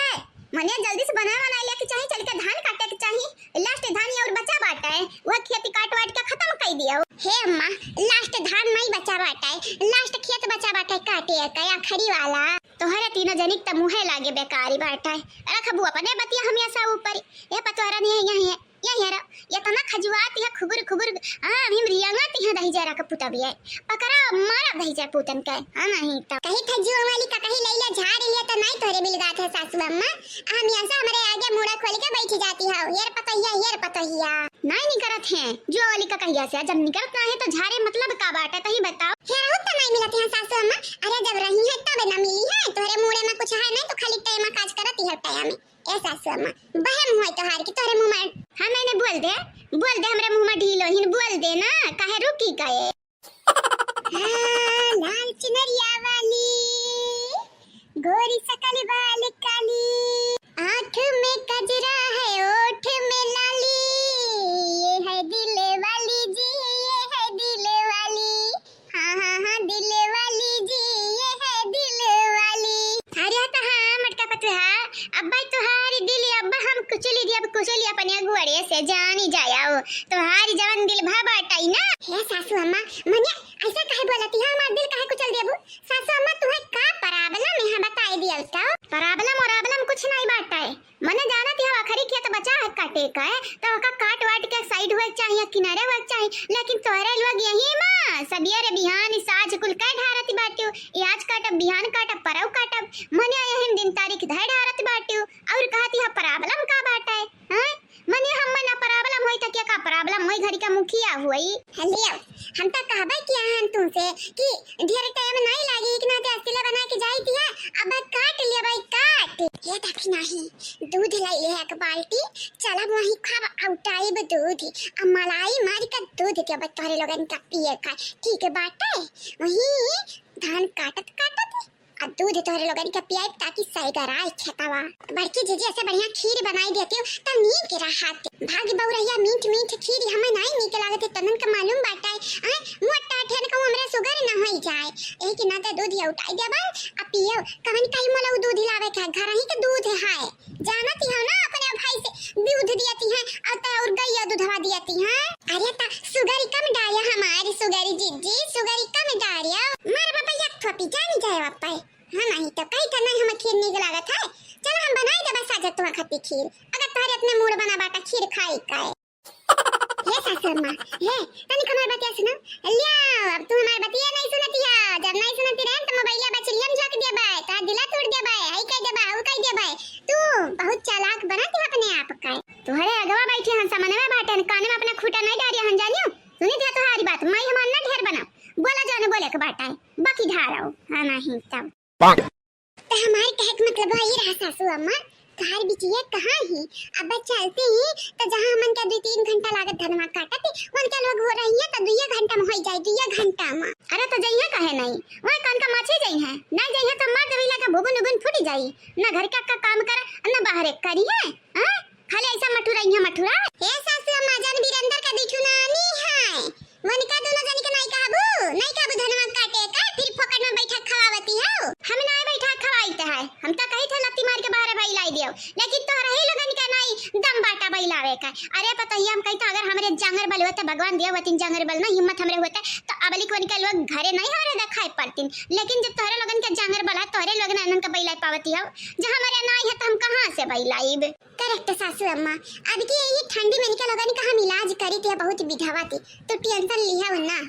S1: मने जल्दी से बना लेके चाहिए चल के धान काटे के चाहिए लास्ट धान और बचा बाटा है वो खेती काट वाट के खत्म कर दियो। हे अम्मा लास्ट धान नहीं बचा बाटा है लास्ट खेत बचा बाटा है काटे का आखिरी वाला तोहरे तीनों जनिक त मुहे लागे बेकारी बाटा है रखबू अपने बतिया हमेशा ऊपर ये पतोरा नहीं है ये हेरा ये तना खजुआती है खुबुर हम रियांगाती है दही जरा का पुता भी है पकड़ा मारा दही जरा पुतन के। हां नहीं तो कहीं खजुआ वाली का कहीं लैला झाड़ लिया तो नहीं तोरे मिलगात है सासू अम्मा हम ऐसा हमारे आगे मुड़ा खोल के बैठ जाती है हेर पतैया नहीं करत है जो वाली का कहिया से जब निकलत है तो झाड़े मतलब का बाटा तही बताओ हेरा तो नहीं मिलत है सासू अम्मा। अरे जब रही है तब ना मिली है तोरे मुड़े में कुछ है नहीं तो खाली टाइम काज करती है टाइम में ए सासू अम्मा बहम होय तो हार की तोरे मुंह में हां मैंने बोल दे हमरे मुंह में ढीलो हिन बोल दे ना काहे रुकी गए। हां लाल चुनरिया वाली गोरी सकल बाल काली आंख में कजरा है ओठ में लाली ये है दिल वाली जी ये है दिल वाली हां दिल वाली जी ये है दिल वाली। अरे तो हां मटका पतवा अब्बा तुम्हारी दिल अब्बा हम कुचली अपने गुड़े से जानी जाओ तुम्हारी जवान दिल भा बाटाई ना। हे सासू अम्मा मने ऐसा काहे बोलती है हमार दिल काहे कुचल देबू सासू अम्मा तुम्हें का प्रॉब्लम है बताई दियल तो प्रॉब्लम कुछ नहीं बाटा है मने जानत है आखिरी खेत बचा है काटे का है तो का काट वाट के साइड होए चाहिए किनारे होए चाहिए लेकिन तोरे लोग यही मां सबियर बिहान साज कुल का ढारत बाटियो आज काटब बिहान काटब परव काटब मने यही दिन तारीख धै ढारत बाटियो और कहती है प्रॉब्लम का बाटा है। हां मने हम ना प्रॉब्लम होई त क्या का प्रॉब्लम होई घड़ी का मुखिया होई लियो हम तो कहबै कि हम तुमसे कि ढेर टाइम नहीं लागी कि ना देखी नहीं दूध लाई ले एक बाल्टी चला वही खाब आउटाइब दूध अब मलाई मार का दूध के अब तोरे लोगन का पिए का ठीक है बाटे वही धान काटत काटत अब दूध तोरे लोगन के पियाए ताकि सही गराय खेतावा बड़की जीजी ऐसे बढ़िया खीर बनाई देती हो तब नींद के राहत भागी बहुरैया मीठ मीठ खीर हमें नहीं नीक लागत तनन का मालूम बाटे हैं मोटा ठेन को हमरा शुगर ना होई जाए एही के नाते दूध उठाई देबा आ पियो कवन काई मोला दूध लावे का घर ही के दूध है जानती हो ना अपने भाई से दूध दियाती है और गैया दूधवा दियाती है अरे ता शुगर कम डालिया हमारी शुगर जीजी शुगर कम डालिया मार बाबा एक थोपी जानी जाए बापा हां नहीं तो कहीं तो नहीं हम खीर नीक लागत है चलो हम बनाई देबा साजत तुआ खाती खीर अगर तोहरे अपने मूड बना बाटा खीर खाई काए हे सासुमा हे तनी कमर बतिया सुनो लिया अब तू हमारी बतिया नहीं सुनती है जब नहीं सुनती रहे तो मोबाइल बचलियम झक दे बे ता दिला तोड़ दे बे आई कह दे बे वो कह दे बे तू बहुत चालाक बनाती है अपने आप का तोहरे अगवा बैठी हन सामने में बाटन कान में अपना खूटा नहीं डारिया हन जानियो सुनी दिया तोहारी बात मैं हम ना ढेर बना बोला जाने बोले के बाटा है बाकी ढाराओ हां नहीं तब तो हमारे कहे का मतलब है ये रहा सासू अम्मा कार बिटिया कहाँ ही अब चलते ही तो जहाँ मन का 2-3 घंटा लागत धनमा काटते उनका लोग हो रही है तो 2 घंटा में हो जाए 2 घंटा में अरे तो जइया कहे नहीं वही कान का माछी जई है ना जइया तो मार देवी लगा भुगुन उगुन फूट जाई ना घर का काम कर ना बाहर करी है हां खाली ऐसा मठुरा हे सासू अम्मा जान बीरंदर का दिखू नानी है मन का दोनों जन के नहीं काबू धनमा काटे का फिर फोकट में बैठा खवावती हो हम ना बैठा खवाईते है हम तो कही थे लत्ती मार के बाहर भाई लाई दियो लेकिन तो रही लगन का नहीं दम बाटा भाई लावे का अरे पता ही हम कही तो अगर हमरे जांगर बल होता भगवान दिया वतिन जांगर बल ना हिम्मत हमरे होता तो अबली कोन के लोग घरे नहीं हो रे खाए पड़तिन लेकिन जब तोरे लगन के जांगर बल है तोरे लोग अनन का बैलाई पावती हो जहां हमारे नहीं है तो हम कहां से बैलाईब करेक्ट सासू अम्मा अब की ये ठंडी में के लगन का हम इलाज करी थे बहुत विधवाती तो टेंशन लिया ना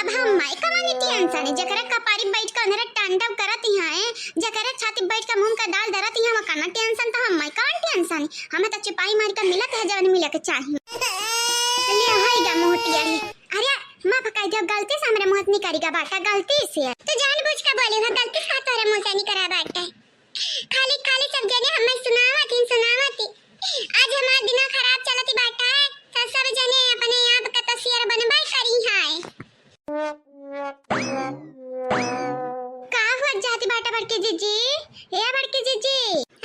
S1: अब हम माई कमानी टेंशन है जकरा कपारी बैठ के अंदर टांडव करत है जकरा छाती बैठ के मुंह का दाल धरत है हम काना टेंशन तो हम माई कौन टेंशन हम तो चिपाई मार के मिलत है जवन मिले के चाहिए ले हाईगा मोहटिया अरे मां पकाई जब गलती से हमरे मुंह नहीं करेगा बाटा गलती से तो जानबूझ के बोले है गलती से तोरे मुंह से नहीं करा बाटा खाली खाली सब जने हमें सुनावती आज हमारा दिन खराब चलती बाटा है तो सब जने अपने आप का तस्वीर बनवाई करी है का हो जाती बाटा बड़के जीजी हे बड़के जीजी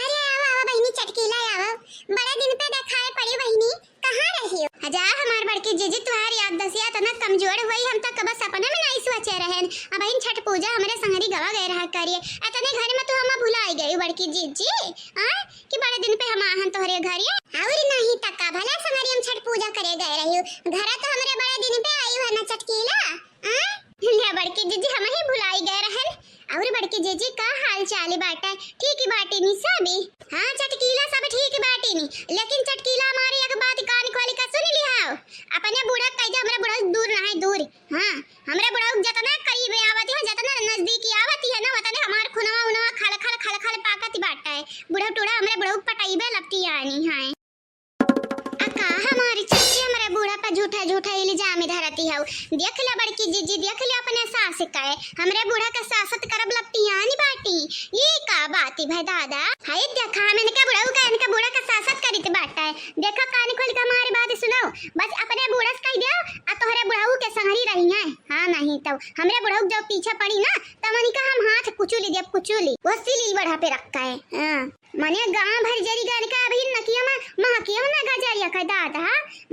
S1: अरे आओ आओ बहनी चटकीला आओ बड़ा दिन पे देखाए पड़ी बहनी कहां रही हो आजा हमार बड़के जीजी तुम्हारी याददाश्त तो ना कमजोर हुई हम तक बस सपने में नहीं सोचे रहे अब इन छठ पूजा हमारे संगरी गवा गए रहा करिए इतने घर में तो हम भुला गई बड़की जीजी हां कि बड़े दिन पे हम आहन तोहरे घर और नहीं तका भला संगरी हम छठ पूजा करे गए रही घर तो हमरे बड़े दिन पे आई हो ना चटकीला हां ले बड़की जीजी हम ही भुलाई गए रहल और बड़की जीजी का हाल चाल बाटा ठीक ही बाटी नी सभी हां चटकीला सब ठीक बाटी नी लेकिन चटकीला हमारी एक बात कान खोली का सुन लिया अपने बूढ़ा कह हमरा बूढ़ा दूर ना है दूर हां हमरा बूढ़ा जितना करीब आवती है जितना नजदीक आवती है ना उतने हमार खुनवा उनवा खल खल पाकती बाटा है बूढ़ा टूड़ा हमरा बूढ़ा पटाईबे लगती आनी है अका हमारी चाची हमरा बूढ़ा पे झूठा इल्जाम धरती है देख ले बड़की जीजी देख ले अपने सास का हमरे बूढ़ा का सासत करब लगती आनी बाटी ये का बाती भाई दादा हाय देखा मैंने का बूढ़ा का सासत करीत बाटा है देखा कान खोल के हमारी बात सुनो बस अपने बूढ़ा से कह दियो आ तोहरे बुढ़ाऊ के संगरी रही है हां नहीं तो हमरे बुढ़ाऊ जब पीछे पड़ी ना तब मनी का हम हाथ कुचुली वो सिलील बढ़ा पे रखा है हां मने गांव भर जरी गन का अभी नकिया में क्यों ना गजरिया का दादा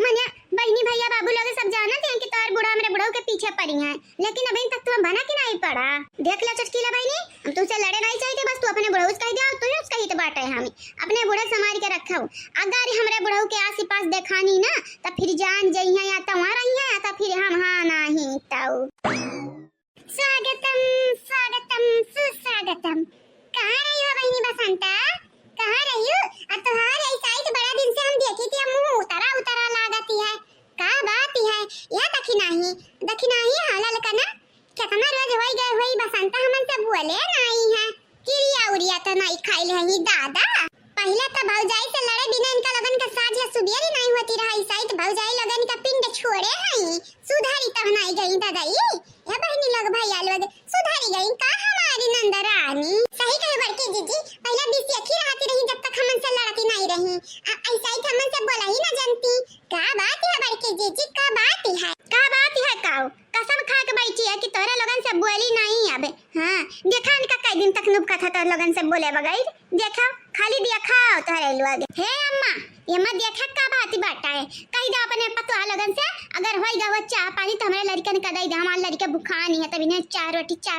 S1: मने बहनी भैया बाबू लोग सब जानते हैं कि तोर बूढ़ा हमरे बुढ़ाऊ के पीछे पड़ी है लेकिन अभी तक तू बना कि नहीं पड़ा देख ले चटकीला बहनी हम तुझसे लड़े नहीं चाहिए बस तू अपने बुढ़ाऊ से कह दे तू उसका ही तो बाटा है हम अपने बूढ़ा संभाल के रखो अगर हमरे बुढ़ाऊ के आस-पास देखानी ना तो फिर जान जई है या तो वहां रही है या तो फिर हम हां नहीं तो स्वागतम सुस्वागतम कहां रही हो बहनी बसंता कहां रही हो अब तोहार ऐसा ही बड़ा दिन से हम देखी थी मुंह उतरा लागती है का बात है या दखी नहीं हालल कना कितना रोज होई गए होई बसंता हमन से बोले नहीं है किरिया उरिया तो नहीं खाइले हई दादा पहले तो भौजाई से लड़े बिना इनका लगन का साझ या सुबेरी नहीं होती रही साइड भौजाई लगन का पिंड छोड़े हई सुधारी तब नहीं गई दादाई ये बहनी लोग भैया लोग सुधारी गई का हमारी नंदरानी सही कहे बड़की जीजी पहले बीसी अखी रहती अब। हाँ देखा इनका कई दिन तक नुब कथा तो लगन से बोले बगैर देखा खाली देखा तोहरे लोग। हे अम्मा ये मत देखा का बात बाटा है कही दो अपने पतवा लगन से अगर होई गवा चाह पानी तो हमारे लड़कन का दई दे हमारे लड़के भूखा नहीं है तभी ने चार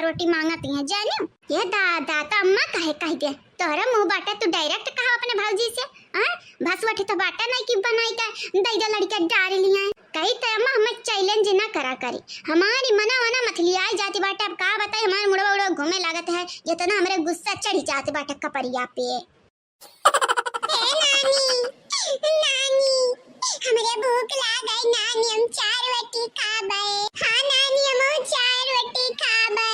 S1: रोटी मांगती हैं जाने ये दादा तो अम्मा कहे दे तोहरा मुंह बाटा तू डायरेक्ट कहा अपने भाऊजी से हां भसवटी तो बाटा नहीं कि बनाई का दई दो लड़के डाल लिया कही तो अम्मा हमें चैलेंज ना करा करी हमारी मना मछली आई जाती बाटा अब का बताए हमारे मुड़वा उड़वा घूमे लागत है ये तो ना हमारे गुस्सा चढ़ी जाते बाटा कपरिया पे। नानी हमरे भूख लाग गई नानी हम 4 रोटी खाबे। हां नानी हम 4 रोटी खाबे।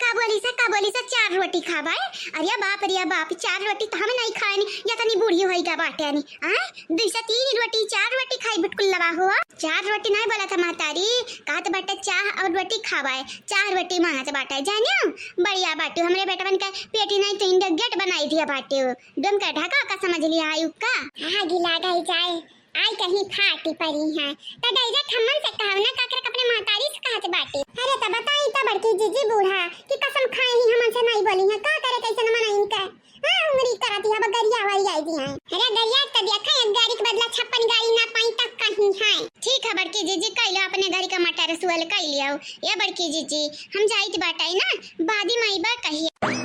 S1: का बोली सा 4 रोटी खाबे। अरे बाप 4 रोटी तो हम नहीं खाए या तनी बूढ़ी होई गा बाटे नी हां 2 से 3 रोटी 4 रोटी खाई बिल्कुल लवा हो 4 रोटी नहीं बोला था मातारी कहत बाटे चाह और रोटी खाबे 4 रोटी मांगत बाटे जानियो बढ़िया बाटे हमरे बेटवन का पेटी नहीं तो इंडो गेट बनाई दिया बाटे दम का ढका का समझ लिया आयु का हां गिला गई जाए आई कहीं फाटी पड़ी है तो डायरेक्ट हमन से कहना काकर अपने मातारी से कहत बाटे। अरे त बताई त बड़की जीजी बूढ़ा कि कसम खाए ही हमन से नहीं बोली है का करे कैसे न मनाई इनका हां उंगली करती है गरिया वाली आई दी है। अरे गरिया त देखा एक गाड़ी के बदला 56 गाड़ी ना पाई तक कहीं है। ठीक है बड़की जीजी कइला अपने गाड़ी का मटर सुअल कइ लियो ये बड़की जीजी हम जाइत बाटाई ना बादी माईबा कहिए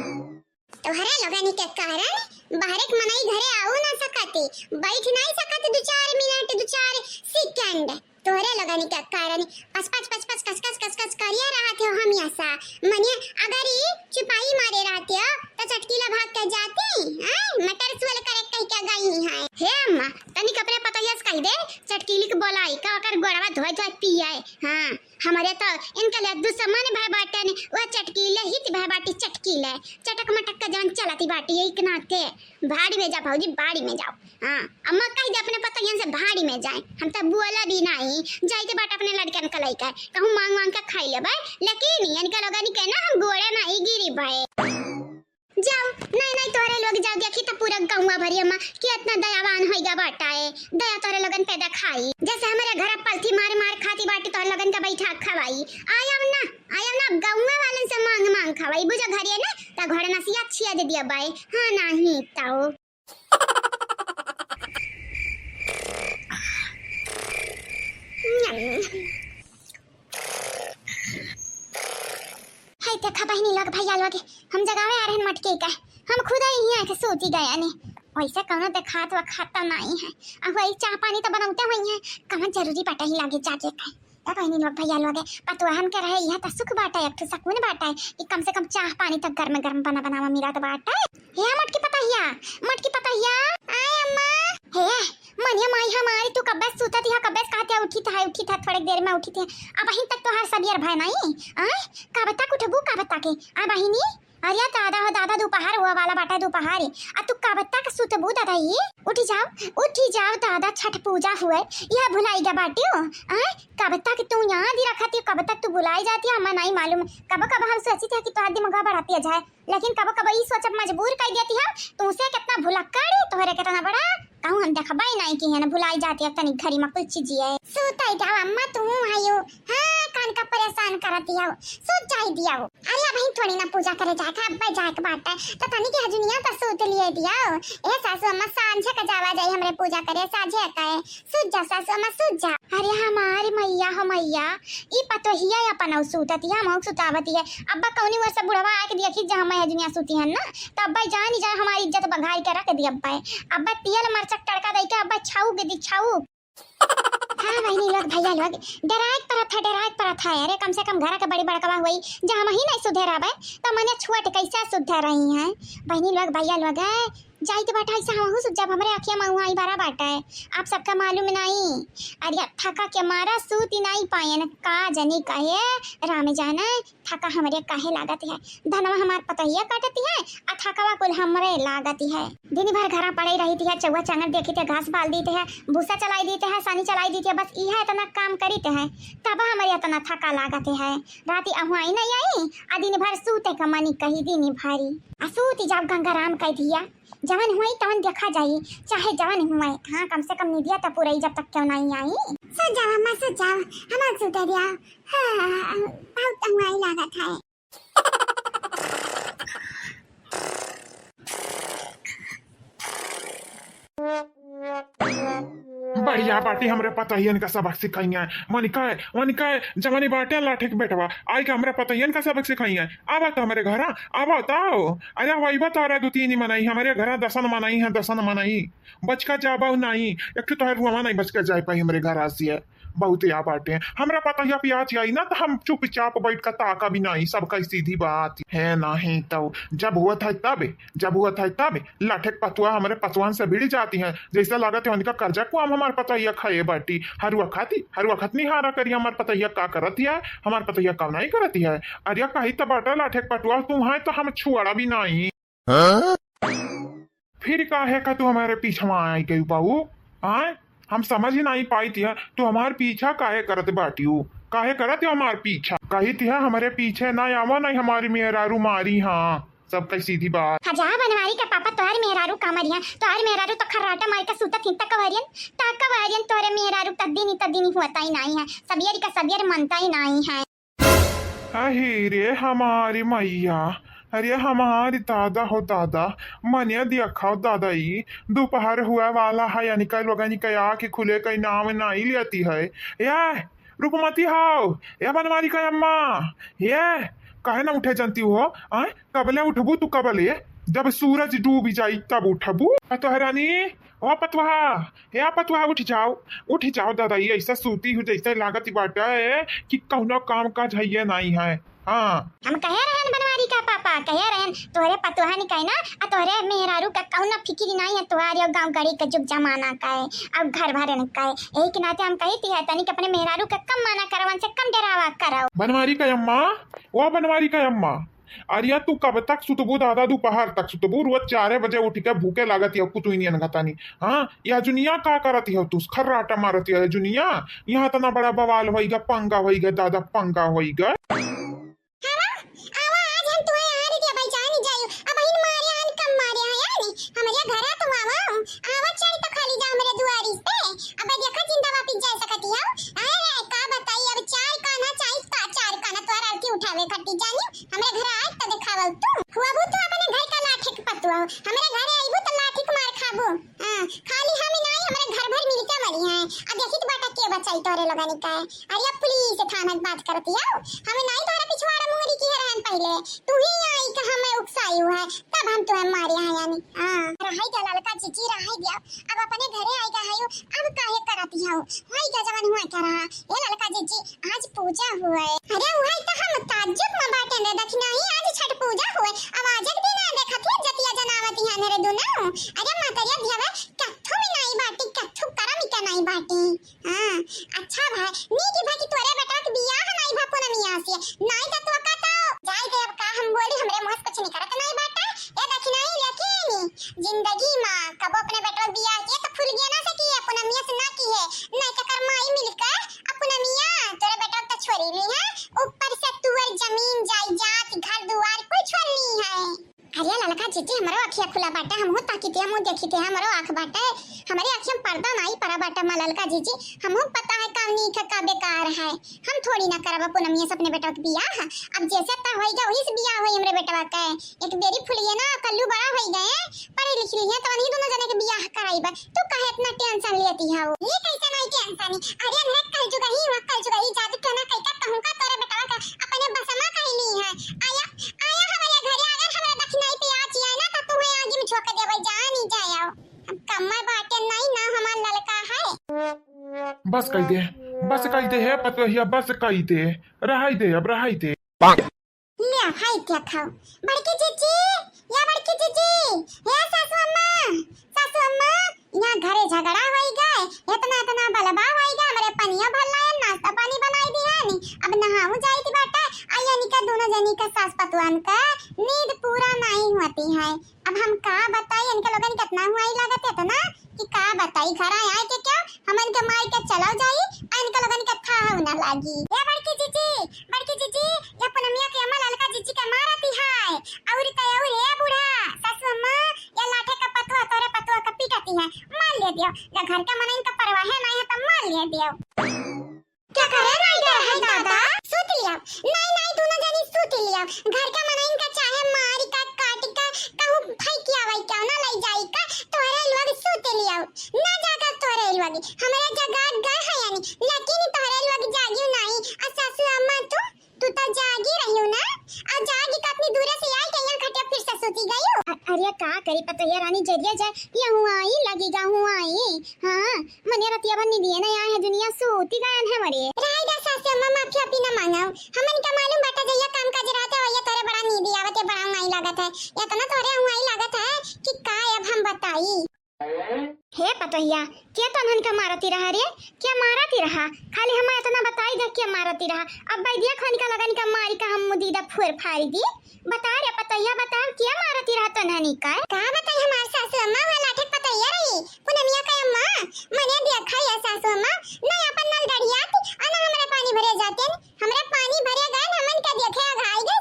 S1: तोहरा लोगन के कारण बाहर के मनाई घरे आओ ना सकती बैठ नहीं सकती 2-4 मिनट 2-4 सेकंड तोहरे लोगन के कारण पच कस करिया रहा थे हम ऐसा मने अगर ये चुपाई मारे रहते हो तो चटकीला भाग के जाते हैं मटर सुअल करे कह के गई है। हे अम्मा तनी कपड़े पतयस कह दे चटकीली के बोलाई का ओकर गोड़वा धोय पियाए। हां हमारे तो इनके लिए दुश्मन भाई बाटे ने वो चटकीले ही भाई बाटी चटकीले चटक मटक का जान चलाती बाटी यही के नाते भाड़ी में जा भाऊजी बाड़ी में जाओ। हां अम्मा कह दे अपने पतयन से भाड़ी में जाए हम तो बोला भी नहीं जाइते बाट अपने लड़कन का लइका कहूं मांग के खाई लेबे लेकिन इनका लोगन के ना हम गोड़े नहीं गिरी भाई जाओ नहीं तोरे लोग जाओ देखी तो पूरा गांव भरी अम्मा कितना दयावान होइगा बाटा है दया तोरे लोगन पैदा खाई जैसे हमारे घर पलथी मार खाती बाटी तोरे लोगन का बैठा खवाई आयम ना गांव वालन से मांग खवाई बुझा घरे ना ता घोड़े नसिया छिया दे दिया बाई। हां नहीं ताओ हाय देखा बहनी लोग भैया लोग हम जगावे आ रहे मटके का हम खुद ही यहाँ के सोची गया ने वैसे कौन देखात व खाता नहीं है अब वही चाह पानी तो बनाते हुए हैं कहाँ जरूरी बाटा ही लागे जाके का अब बहनी लोग भैया लोग पतवा हम कह रहे यहाँ तो सुख बाटा है तो सकून बाटा है कि कम से कम चाह पानी तक गर्म बना मेरा तो बाटा है। हे मटकी पतैया आय अम्मा हे मनिया माई हमारी तू कब सुता थी कब कहते उठी था थोड़ी देर में उठी थी अब वहीं तक तो हर सबियर भाई नहीं का बता उठबू का बता के आ बहिनी अरे दादा दोपहर हुआ वाला बाटा दोपहर आ तू का बता के सुतबू दादा ये उठी जाओ दादा छठ पूजा हुए यह भुलाई गा बाटी हो का बता के तू यहाँ दी रखा थी कब तक तू बुलाई जाती है हमें नहीं मालूम कब हम सोची थी कि तुम्हारा दिमाग बढ़ाती जाए लेकिन कब ये सोच मजबूर कर देती है तुमसे कितना भुलक्कड़ तोहरे कितना बड़ा कहूं हम देखबा नहीं कि है ना भुलाई जाती है तनी घरी में कुछ चीज है सुताई जाओ अम्मा तू आयो हां कान का परेशान करती हो सुत जाई दिया हो अरे भाई थोड़ी ना पूजा करे जाके अब्बा जाके बाटा तो तनी के हजुनिया तो सुत लिए दिया ए सासू अम्मा सांझे का जावा जाई हमरे पूजा करे साझे का है सुत जा सासू अम्मा सुत जा। अरे हमारी मैया ई पतोहिया अपन सुतती है हम सुतावती है अब्बा कौनी वर्ष बुढ़वा आके देखी जा हम हजुनिया सुती है ना तो अब्बा जान जाए हमारी इज्जत बघाई के रख दी अब्बा तेल मरचक तड़का दे के अब्बा छाऊ के दी छाऊ। हां बहनी लोग भैया लोग डरात पर था अरे कम से कम घर के बड़ी बड़कवा हुई जहां ही नहीं सुधराबे तो मने छुट कैसे सुधर रही हैं बहनी लोग भैया लोग जाई तो बाटा ऐसा हम जब हमरे अखिया में आई बारा बाटा है आप सबका मालूम नहीं अरे थका के मारा सूती नहीं पाए न का जनी कहे राम जाना थका हमरे काहे लागत है धनवा हमार पतहिया काटती है आ थकावा कुल हमरे लागती है दिन भर घर पड़े रहती है चौवा चांगर देखी थे घास बाल देते हैं भूसा चलाई देते हैं सानी चलाई देती है बस यह इतना काम करीते हैं तब हमारे इतना थका लागत है राती अहुआई नहीं आई आ दिन भर सूते का मनी कही दिन भारी आ सूती जब गंगाराम कह दिया जवन हुई तवन देखा जाई चाहे जवन हुए हाँ कम से कम निदिया तो पूरा जब तक क्यों नहीं आई सो जाओ अम्मा सो जाओ हमारे सुते दिया हाँ बहुत अहुआई लागत है।
S2: बढ़िया बाटी हमरे पतहियन का सबक सिखाइए मनिका जवानी बाटे लाठे के बेटवा आई का हमरे पतहियन का सबक सिखाइए आवा तो हमारे घर आवा बताओ अरे वही बता रहा 2-3 मनाई हमारे घर दसन मनाई बच का जा बहु नहीं एक तो रुआ नहीं बच के जाए पाई हमारे घर आसी है बहुत या बाटे हमरा पता या पियाच आई ना तो हम चुपचाप बैठ कर ताका भी नहीं सबका सीधी बात है नहीं तो जब हुआ था तब लाठे पतुआ हमारे पतवान से भिड़ जाती हैं जैसा लागत है उनका कर्जा को हम हमारे पतैया खाए बाटी हर वक्त नहीं हारा करी हमारे पतैया का करती है हमारे पतैया कब नहीं करती है अरे कही तो बाटा लाठे पटुआ तुम है तो हम छुआड़ा भी नहीं फिर का है का तू हमारे पीछे आई गई बाबू आए हम समझ ही नहीं पाई थी तो हमार पीछा काहे करत बाटियो काहे करत हमार पीछा कही थी हमारे पीछे ना आवा नहीं हमारी मेहरारू मारी हाँ सब कई सीधी बात
S1: हजा बनवारी का पापा तोहर मेहरारू कामरिया तोहर मेहरारू तो खर्राटा मार के सुतत हिंता कवरियन तोहरे मेहरारू तद्दीनी होता ही नहीं है सबियर मनता ही नहीं है
S2: अरे हमारी मैया अरे हमारी दादा हो दादा मनिया देखा हो दादाई दोपहर हुआ वाला है या निकल वगैरह निकल के खुले कई नाम नहीं लेती है या रुकमती हाउ या बनवारी का अम्मा ये कहे ना उठे जानती हो कबले उठबू तू कबले जब सूरज डूब जाई तब उठबू तो हैरानी ओ पतवा उठ जाओ दादाई ऐसा सूती हो जैसे लागत बाटा है कि कौनो काम काज है नहीं है हाँ
S1: हम कहे रहन बनवारी का पापा कहे रहन तोहरे पतोहा नहीं कहे ना तोहरे मेहरारू का कौना फिक्री नहीं है तुम्हारे गांव गड़ी का जुग जमाना का है अब घर भरे न का है यही के नाते हम कहती है तनिक अपने मेहरारू का कम माना करवन से कम डरावा करो
S2: बनवारी का अम्मा अरिया तू कब तक सुतबू दादा दोपहर तक सुतबू रोज 4 बजे उठ के भूखे लागत है कुछ नहीं अनगतानी हाँ या जुनिया का करती है तू खर्राटा मारती है जुनिया यहाँ तना बड़ा बवाल होइगा पंगा होइगा दादा पंगा होइगा
S1: अरे पुलिस थाना बात करती है हमें नहीं तोरा पिछवाड़ा मुहरी की रहन पहले तू ही आई का हमें उकसाई हुआ है तब हम तुम्हें मारे हैं यानी रहाई का ललका चिची रहाई दिया अब अपने घरे आई का हायो अब काहे करती हो हाई का जवान हुआ क्या रहा ये ललका चिची आज पूजा हुआ है अरे हुआ तो हम ताज्जुब में बाटे ने देखना ही आज छठ पूजा हुए आवाज एक दिन देखत है जतिया जनावती है मेरे दोनों अरे मातरिया दियावे कथु में नहीं बाटी कथु करम का नहीं बाटी हां अच्छा भाई नी की भाई तोरे बेटा के बियाह नहीं भा पुना मियां से नहीं तो का तो जाय दे अब का हम बोली हमरे मुंह कुछ नहीं करत नहीं बेटा ये देखी नहीं लेकिन जिंदगी मां कब अपने बेटा के बियाह के तो फूल गया ना सकी अपना मियां से ना की है नहीं तो करमाई मिलकर अपना मियां तोरे बेटा तो छोड़ी ली है ऊपर से तुअर जमीन जायदाद घर द्वार कुछ नहीं है अरे ललका जीजी हमारो आँखिया खुला बाटा हम हो ताकि ते हम देखी ते हमारो आँख बाटा हमारे आँखियों पर्दा नहीं पड़ा बाटा मा ललका जीजी हमको पता है काम नहीं का बेकार है हम थोड़ी ना करब पुनमिया से अपने बेटा के बियाह अब जैसे ता होइगा वही से बियाह होई हमरे बेटवा के एक बेरी फुलिए ना कल्लू बड़ा होई गए पढ़ी लिखी है तो नहीं दोनों जने के बियाह कराइबा तू काहे इतना टेंशन लेती है ये कैसे नहीं टेंशन अरे मैं कल जुगा ही जादू कहना कहता कहूं का तोरे बेटवा का अपने बसमा कहीं नहीं है आया हमारे घरे अगर हमारे दक्षिणाई पे आ चिया ना तो तुम्हें आगे में झोंक देबे जान ही जाओ अब कम्मा बाटे नहीं ना हमार ललका है
S2: बस कही दे है पतहिया बस कही दे रहाई दे अब रहाई दे
S1: ले हाय क्या खाओ बड़की जीजी हे सासू अम्मा यहाँ घरे झगड़ा होई गए इतना बलबा होई गए हमरे पनिया भरला है नाश्ता पानी बनाई दी है नी अब नहाऊं जाई थी बेटा आया नी का दोनों जनी का सास पतवान का नींद पूरा नहीं होती है अब हम का बताई इनके लोगन कितना हुआ ही लागत है ना कि का बताई घर आए के क्या हम इनके मार के चलाओ जाई इनके लोगन के था ना लागी ये बड़की जीजी ये पुनमिया के अम्मा ललका जीजी का मारती है और ये बूढ़ा सासू अम्मा ये लाठे का पतवा तोरे पतवा का पीटती है मार ले दियो या घर का मन इनका परवाह नहीं है तो मार ले दियो क्या करे राइडर है दादा सूत लिया नहीं दोनों जनी सूत लिया घर का मन इनका चाहे मारी का काटी का कहूं भाई क्या भाई क्या ना ले जाई का तोरे लोग सूत लिया ना जाकर तोरे लोग हमारे अरे का करी पतैया रानी जरिया जाए ये हुआ आई लगेगा हुआ आई। हाँ मने रतिया बन्नी दिए ना यहाँ है दुनिया सोती गायन है मरे रायदा सासे अम्मा माफिया पीना मांगाओ हमन का मालूम बाटा जइया काम काज रहता है ये तोरे बड़ा नींद आवत है बड़ा आई लागत है या तना तोरे हुआ लागत है कि का अब हम बताई। हे पतैया क्या तनहन का मारती रहा रे क्या मारती रहा खाली हम इतना बताई दे क्या मारती रहा अब बैदिया खान का लगन का मारी का हम मुदीदा फुर फाड़ी दी बता रे पतैया बता क्या मारती रहा तनहनी का बताई हमार सासू अम्मा वाला ठक पतैया रही पुनमिया का अम्मा मने देखा या सासू अम्मा ना अपन नल गड़ियात अना हमरे पानी भरे जाते हमरे पानी भरे गए हमन का देखे घाई गए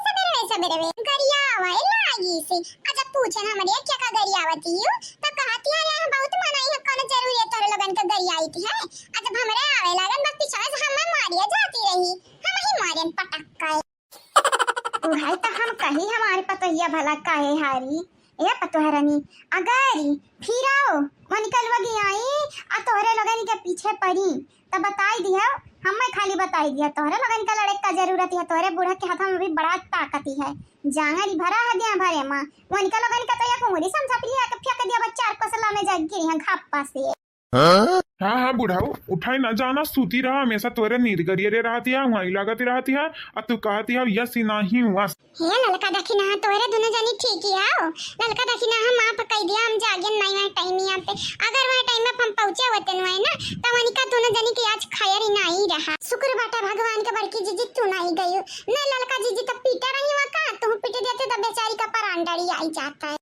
S1: सबेरे गरिया आवे लागी से अच्छा पूछन हमरे क्या का गरिया आवती हूं तो कहती है यार बहुत मनाई है कौन जरूरी है तोरे लोगन का गरिया आई थी है अच्छा हमरे आवे लागन बस पीछे से हम मारिया जाती रही हम ही मारन पटक्का उहाई तो हम कही हमारे पतैया भला काहे हारी ए पतोहरनी अगर फिर आओ वो निकल वगी आई आ तोहरे लोगन के पीछे पड़ी तब बताई दिया हमें खाली बताई दिया तोहरे लगन का लड़के का जरूरत है तोहरे बूढ़ा के हाथ में भी बड़ा ताकती है जांगरी भरा है दिया भरे मां वो निकल लगन का तो या कुंगड़ी समझा पिया के फेंक दिया बच्चा को सला में जाग गिरी है घापा से।
S2: हाँ हाँ बुढ़ाऊ उठाई न जाना सूती रहा हमेशा तोरे नींद गरिये रहती है वहीं लागती रहती है और तू कहती है यस नहीं हुआ
S1: हे ललका देखी ना तोरे दोनों जानी ठीक ही आओ ललका देखी ना हम आप कह दिया हम जागे नहीं वह टाइम ही आते अगर वह टाइम में हम पहुंचे होते न ना तो वनिका दोनों जानी के आज खायर ही नहीं रहा शुक्र बाटा भगवान के बड़की जीजी तू नहीं गई न ललका जीजी तो पीटा रही वहां का तुम पीटे देते तो बेचारी का परांडड़ी आई जाता है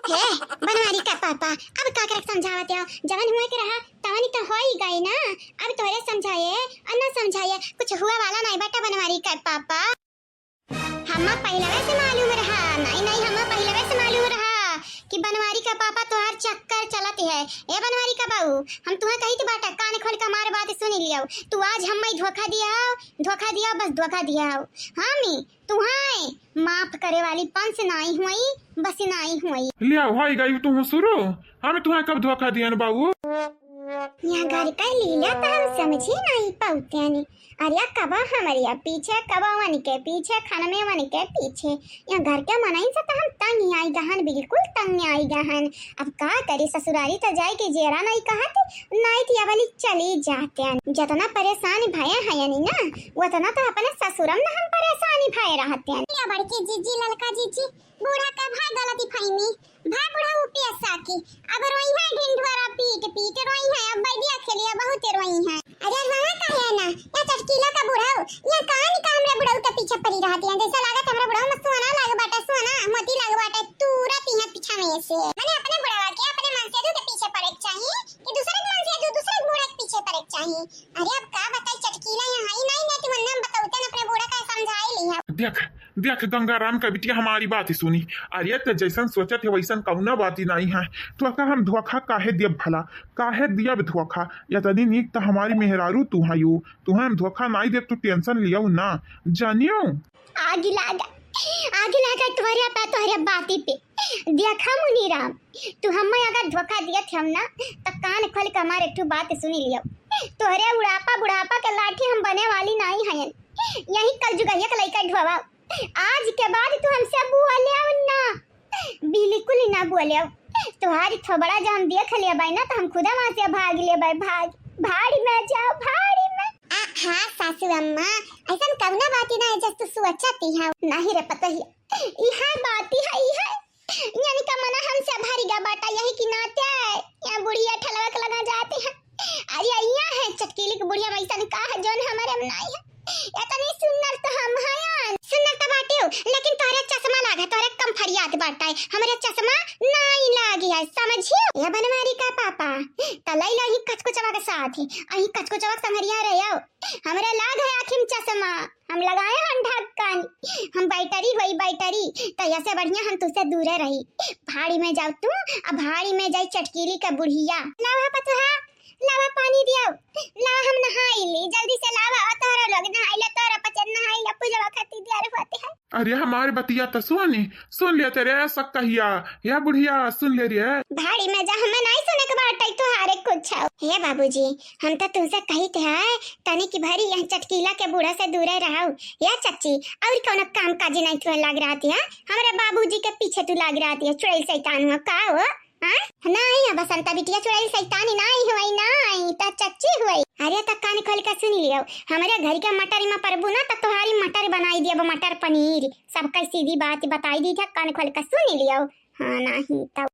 S1: हे बनवारी का पापा अब का कर समझावते हो जवन हुए के रहा तवनी तो हो ही गई ना अब तोरे समझाए और ना समझाए कुछ हुआ वाला नहीं बेटा बनवारी का पापा हम पहले वैसे मालूम रहा नहीं हम पहले वैसे मालूम रहा कि बनवारी का पापा तो हर चक्कर चलाते है ए बनवारी का बाबू हम तुम्हें कही थी बाटा कान खोल के हमारे बात सुन लियो तू आज हम धोखा दिया बस धोखा दिया हामी तुम्हें माफ करे वाली पंच नहीं हुई बस नहीं हुई
S2: लिया भाई गई तू शुरू हमें तुम्हें कब धोखा दिया न बाबू
S1: यहाँ घर का लीला तो हम समझे नहीं पाते हैं अरे कबा हमारे पीछे कबा वन के पीछे खाना में वन के पीछे यहाँ घर के मनाई से तो हम तंग ही आई गहन बिल्कुल तंग आई गहन अब का करी ससुरारी तो जाए कि जेरा नहीं कहते नहीं थी वाली चली जाते हैं जितना परेशान भया है ना उतना तो अपने ससुरम न हम परेशानी भय रहते हैं बड़की जीजी ललका जीजी बूढ़ा का भाई गलती फहमी भाई बूढ़ा वो पैसा की अगर वही है ढिंढोरा पीट रोई है अब बढ़िया खेलिया बहुत रोई है अरे वहां का है ना या चटकीला का बूढ़ा या कहां का हमरे बूढ़ा के पीछे पड़ी रहती है जैसा लागत हमरे बूढ़ा में सोना लाग बाटा सोना मोती लाग बाटा तुरंत ही पीछे में से माने अपने बूढ़ा के अपने मन से के पीछे पड़े चाहिए कि दूसरे मन से दूसरे बूढ़े के पीछे पड़े चाहिए अरे अब का बताई चटकीला यहां ही नहीं तुम नाम बताओ अपने बूढ़ा का समझाई ली
S2: देख देख गंगाराम का बिटिया हमारी बात ही सुनी अरे तो जैसन सोचत है वैसन कौना बात ही नहीं है तो का हम धोखा काहे दिया भला काहे दिया धोखा या तनी नीक तो हमारी मेहरारू तू हायू तू हम धोखा नहीं दे तू टेंशन लियो ना जानियो
S1: आगे लागा तुम्हारे बाती पे देखा मुनीराम तू हमें अगर धोखा दिया थे हम ना तो कान खोल के हमारे एक बात सुनी लियो तोहरे बुढ़ापा के लाठी हम बने वाली नहीं है यही कल जुगैया का लइका ढोवा आज के बाद तू हमसे बोले ना बिल्कुल ना बोले तुम्हारी थोबड़ा जो हम देख लिया भाई ना तो हम खुदा वहां से भाग ले भाई भाड़ी में जाओ भाड़ी में हाँ सासू अम्मा ऐसा कब ना बाती ना जब तू सोचती है नहीं रे पता ही यह बाती है यानी का मना हमसे भारी गा बाटा यही की नाते यहाँ बुढ़िया ठलवक लगा जाते हैं अरे यहाँ है चटकीली की बुढ़िया में ऐसा कहा जोन हमारे में नहीं है इतनी सुंदर तो हम हैं सुंदर तो बाटे हो लेकिन तोरे चश्मा लागा तोरे कम फरियाद बाटा है हमारे चश्मा नहीं लागी है समझियो ये बनवारी का पापा तलाई लाही कचकुचवा के साथ ही अही कचकुचवा संगरिया रे आओ हमरे लाग है आखिम चश्मा हम लगाए हम ढक्कन हम बैटरी तो ऐसे बढ़िया हम तुझसे दूर रही भाड़ी में जाओ तू अब भाड़ी में जाई चटकीली का बुढ़िया लावा पतुहा लावा पानी दियो ला हम नहाई ली जल्दी से लावा तोरा लोग नहाई ले तोरा पचन नहाई ले पूजा खाती तैयार होते हैं
S2: अरे हमारे बतिया तो सुन लिया तेरे सब कहिया या बुढ़िया सुन ले रे
S1: भाड़ी में जा हमें नहीं सुने के बात तो हारे कुछ हे बाबूजी, हम तो तुमसे कही थे तनी की भरी यहाँ चटकीला के बूढ़ा से दूर रहो। या चाची और कौन काम काजी नहीं तुम लग रहा थी? हमारे बाबूजी के पीछे तू लग रहा थी, चुड़ैल शैतान हुआ का हो? नहीं बसंता बिटिया, चुड़ैल शैतानी नहीं हुई, नहीं तो चच्ची हुई। अरे तो कान खोल कर सुन लियो, हमारे घर के मटर में प्रभु ना तो तुम्हारी मटर बनाई दिया, मटर पनीर सबका सीधी बात बताई दी था, कान खोल कर सुन लियो। हाँ नहीं तो